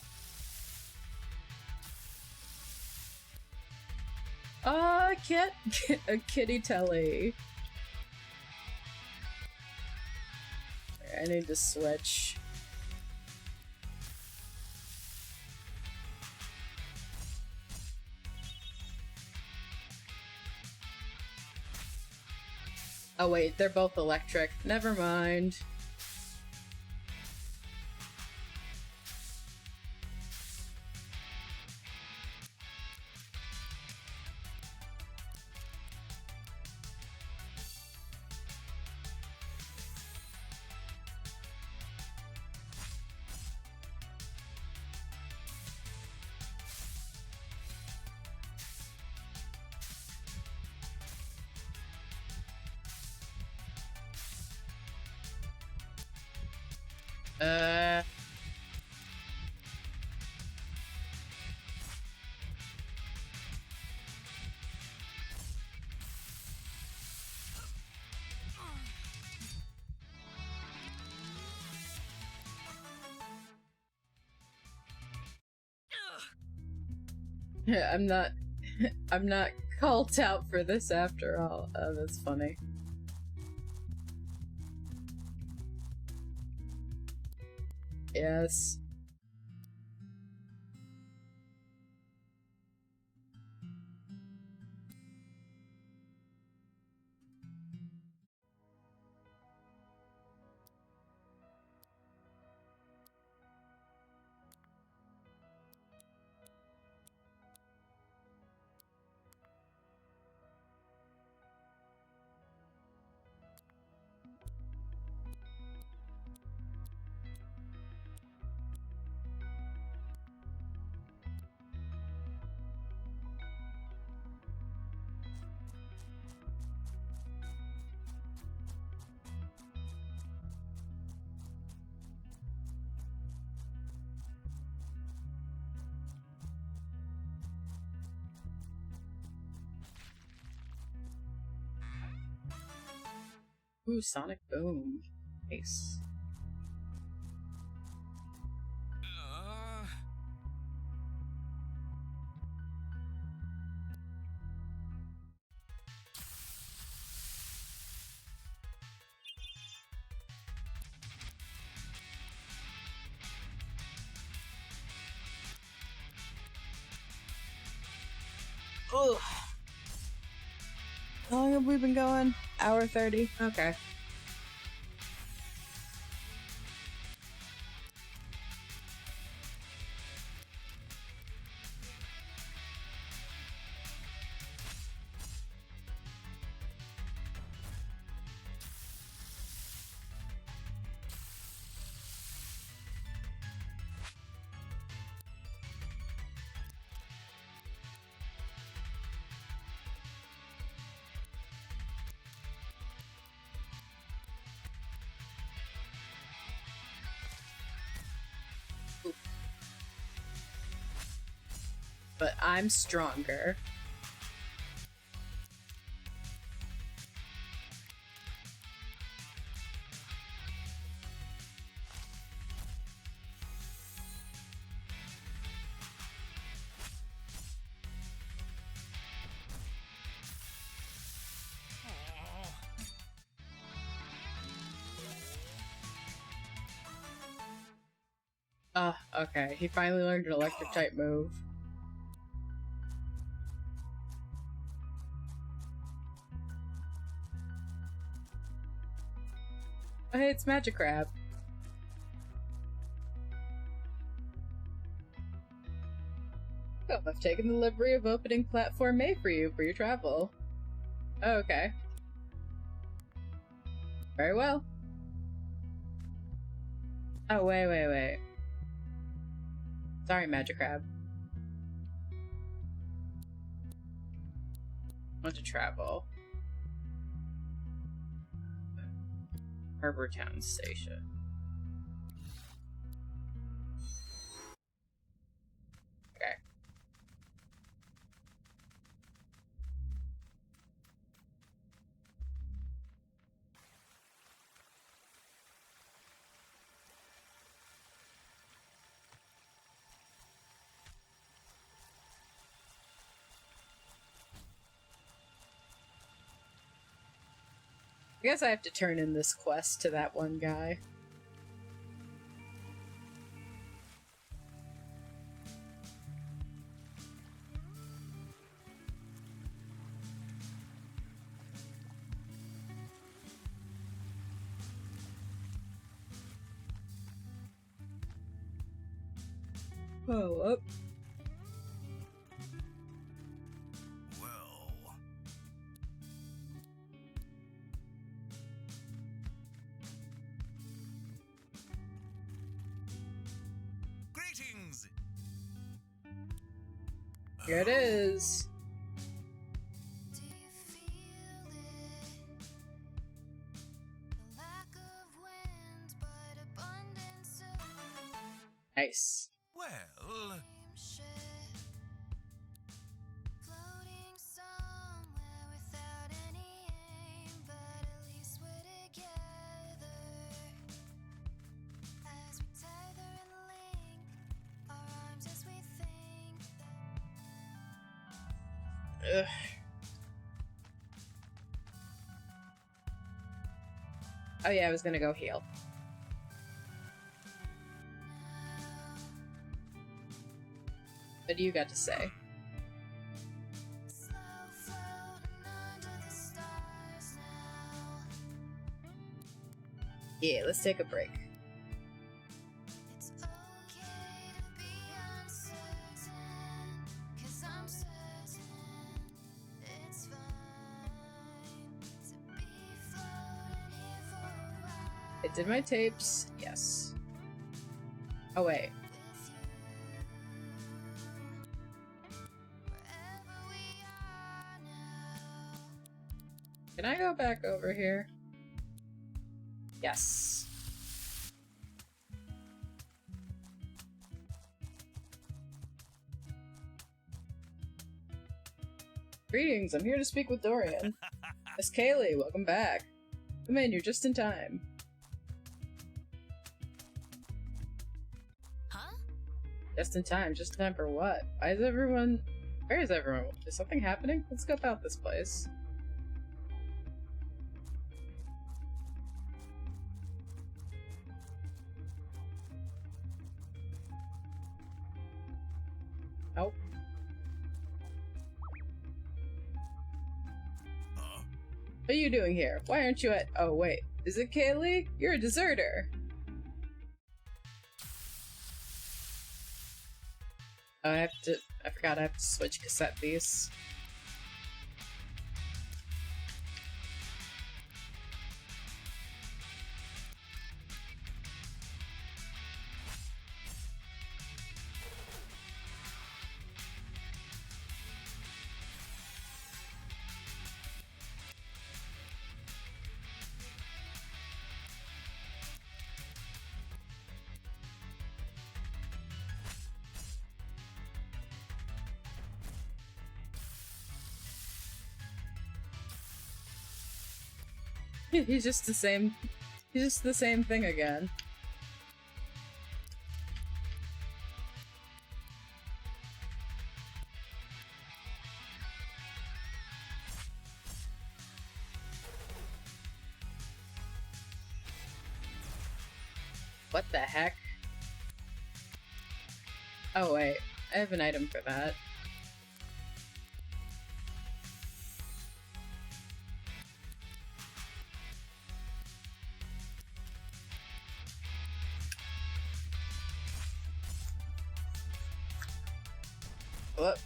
A kitty telly. I need to switch. Oh wait, they're both electric. Never mind. I'm not I'm not called out for this after all. Oh, that's funny. Yes. Ooh, Sonic Boom. Nice. Ugh. How long have we been going? Hour 30? Okay. But I'm stronger. Okay. He finally learned an electric type move. Oh, hey, it's Magic Crab. Oh, I've taken the livery of opening platform A for you for your travel. Oh, okay. Very well. Oh, wait. Sorry, Magic Crab. Want to travel. Harbor Town Station. Okay. I guess I have to turn in this quest to that one guy. Oh, up. Well. Greetings. Here it is. Do you feel it? The lack of wind, but abundance of Nice. Well. ship. Floating somewhere without any aim, but at least we're together. As we tether and link our arms as we think that Ugh. Oh yeah, I was gonna go heal. What do you got to say? slow floating under the stars now. Yeah, let's take a break. It's okay to be uncertain, 'cause I'm certain it's fine to be floating here for a while I did my tapes. Yes. Oh wait. with you. Wherever we are now. Can I go back over here? Yes. Greetings, I'm here to speak with Dorian. Miss Kaylee, welcome back. Come in, you're just in time. Huh? Just in time. Just in time for what? Why is everyone... Where is everyone? Is something happening? Let's go about this place. Oh. Huh? What are you doing here? Why aren't you at... Oh, wait. Is it Kaylee? You're a deserter. Oh, I forgot I have to switch cassette piece. He's just the same. He's just the same thing again. What the heck? Oh wait, I have an item for that. Whoop.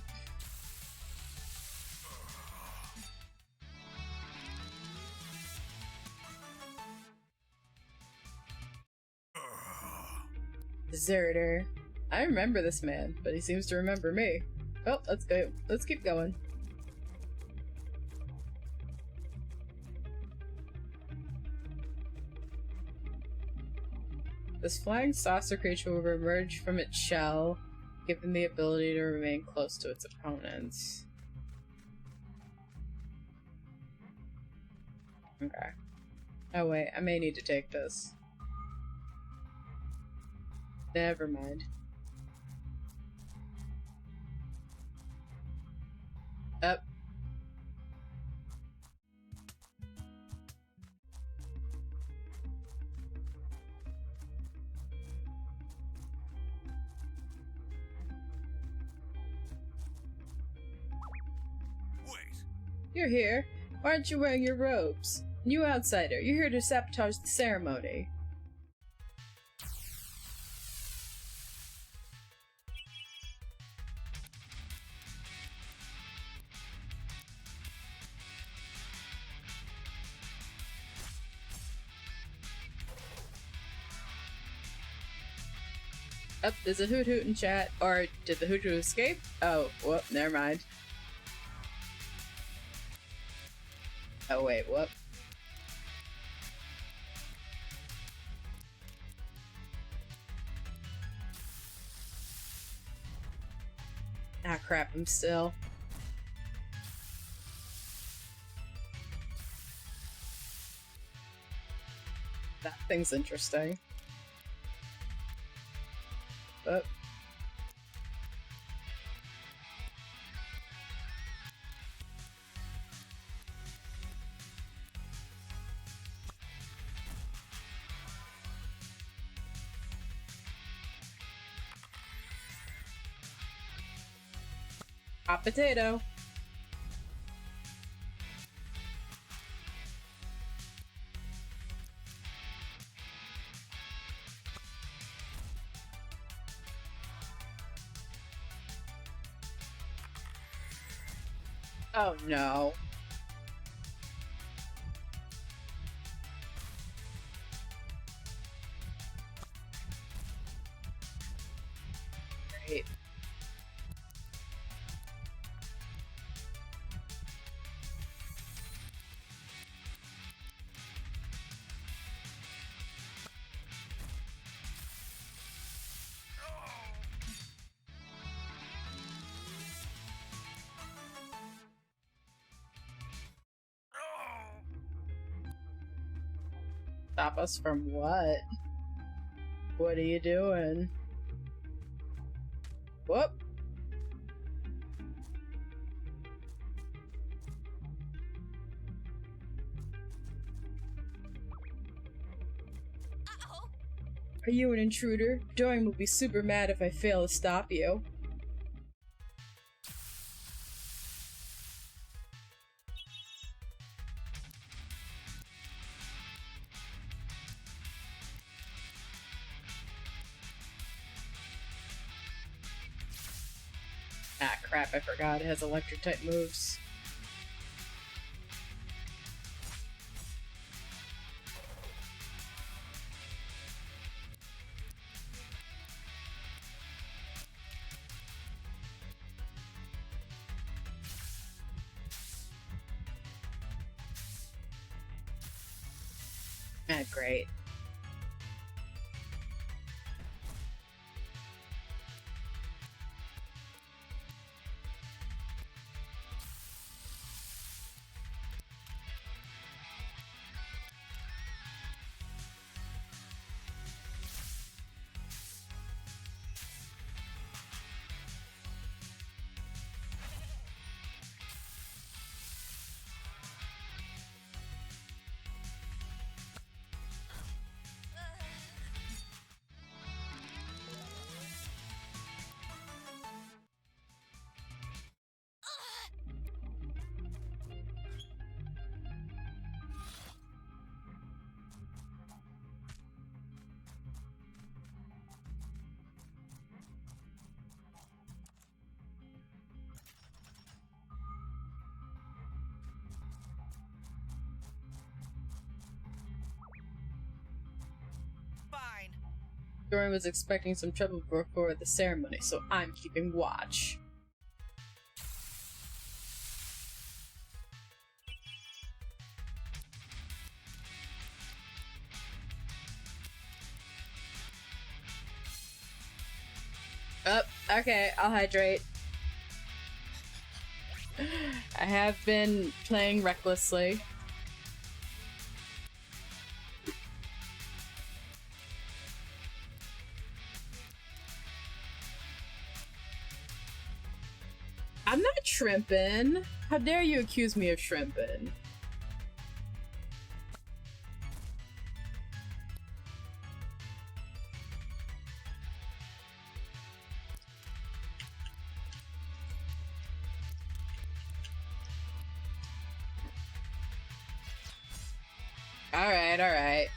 Deserter. I remember this man, but he seems to remember me. Oh, let's go. Let's keep going. This flying saucer creature will emerge from its shell, given the ability to remain close to its opponents. Okay. Oh wait, I may need to take this. Never mind. Up. Wait. You're here. Why aren't you wearing your robes? You outsider, you're here to sabotage the ceremony. Up, there's a hoot hoot in chat. Or did the hoot hoot escape? Oh, whoop, never mind. Oh wait, whoop. Ah crap, I'm still. That thing's interesting. But hot potato. Oh no. Great. Stop us from what? What are you doing? Whoop! Uh-oh. Are you an intruder? Dorian will be super mad if I fail to stop you. Ah, crap, I forgot. It has electric type moves. Ah, great. Fine. Dorian was expecting some trouble before the ceremony, so I'm keeping watch. Oh, okay, I'll hydrate. I have been playing recklessly. I'm not shrimping. How dare you accuse me of shrimping? Alright, alright.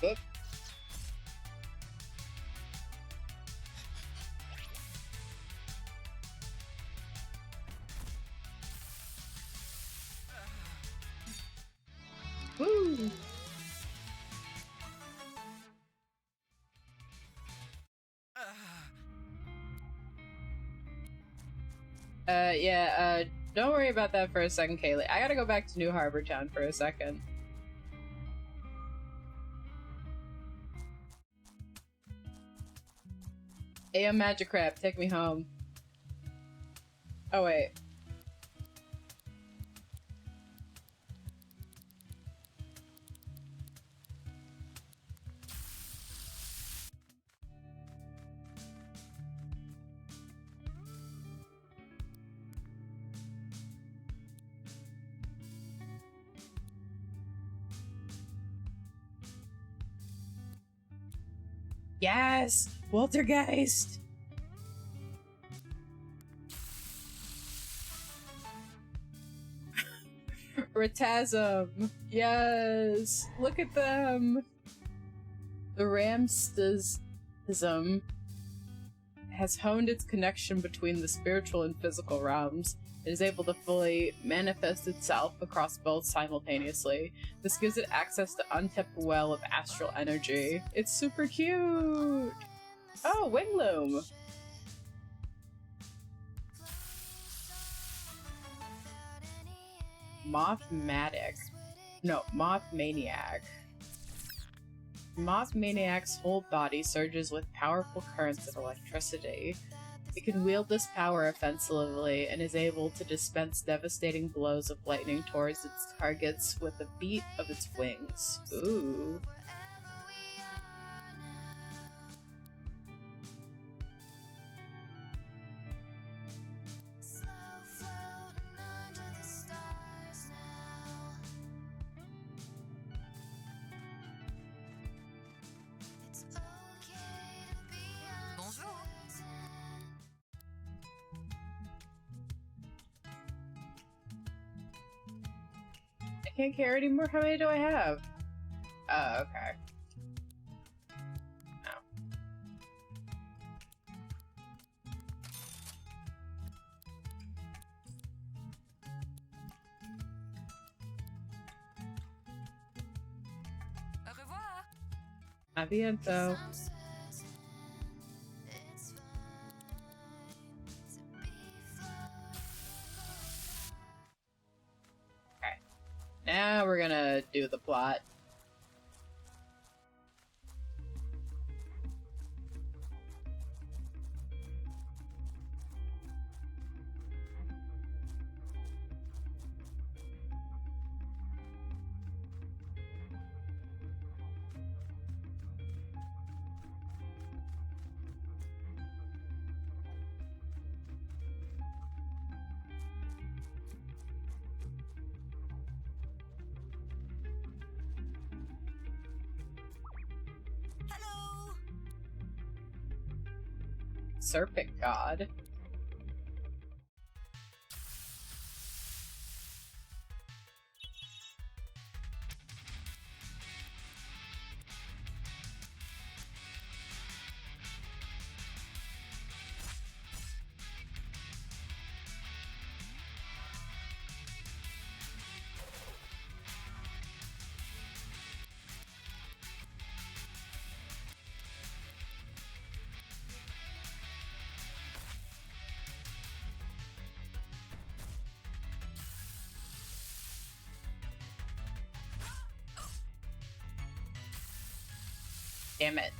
Oop. Woo! Yeah, don't worry about that for a second, Kaylee. I gotta go back to New Harbor Town for a second. Hey, I'm Magic Crab, take me home. Oh, wait. Yes! Waltergeist! Ratasm! Yes! Look at them! The Ramstism. has honed its connection between the spiritual and physical realms. It is able to fully manifest itself across both simultaneously. This gives it access to untapped well of astral energy. It's super cute! Oh, Wingloom! Mothmatic. No, Mothmaniac. Mothmaniac's whole body surges with powerful currents of electricity. It can wield this power offensively and is able to dispense devastating blows of lightning towards its targets with the beat of its wings. Ooh. Bonjour. I can't carry anymore? How many do I have? Oh, okay. Oh. Au revoir. Aviento. Now we're gonna do the plot. Hello. Serpent God. Damn it.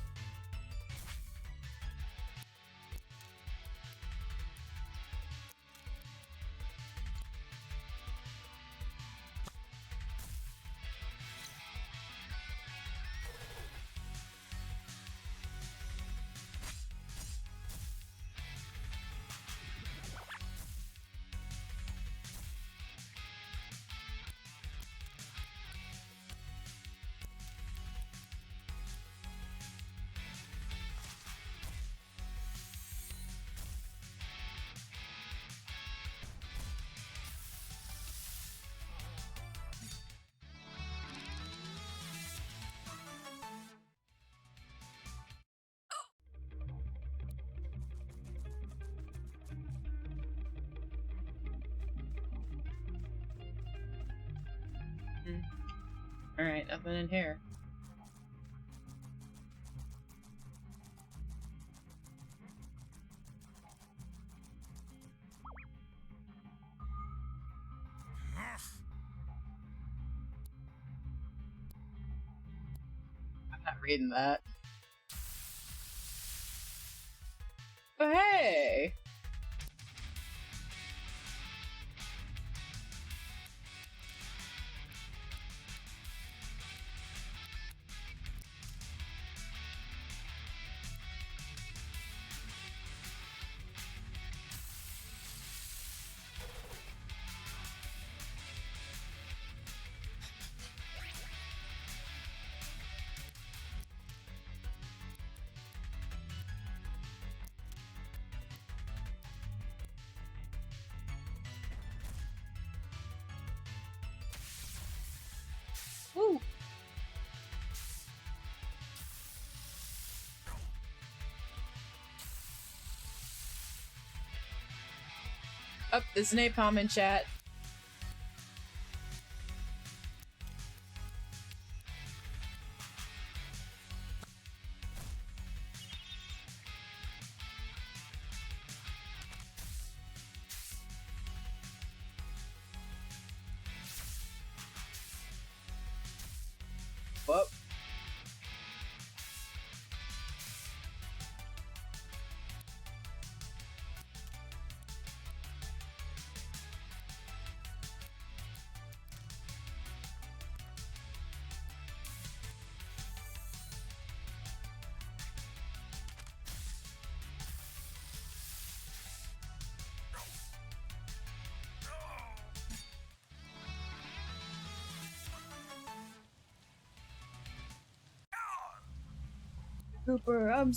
Alright, nothing in here. I'm not reading that. Oh, hey! Oh, there's napalm in chat. Whoop. Cooper, I'm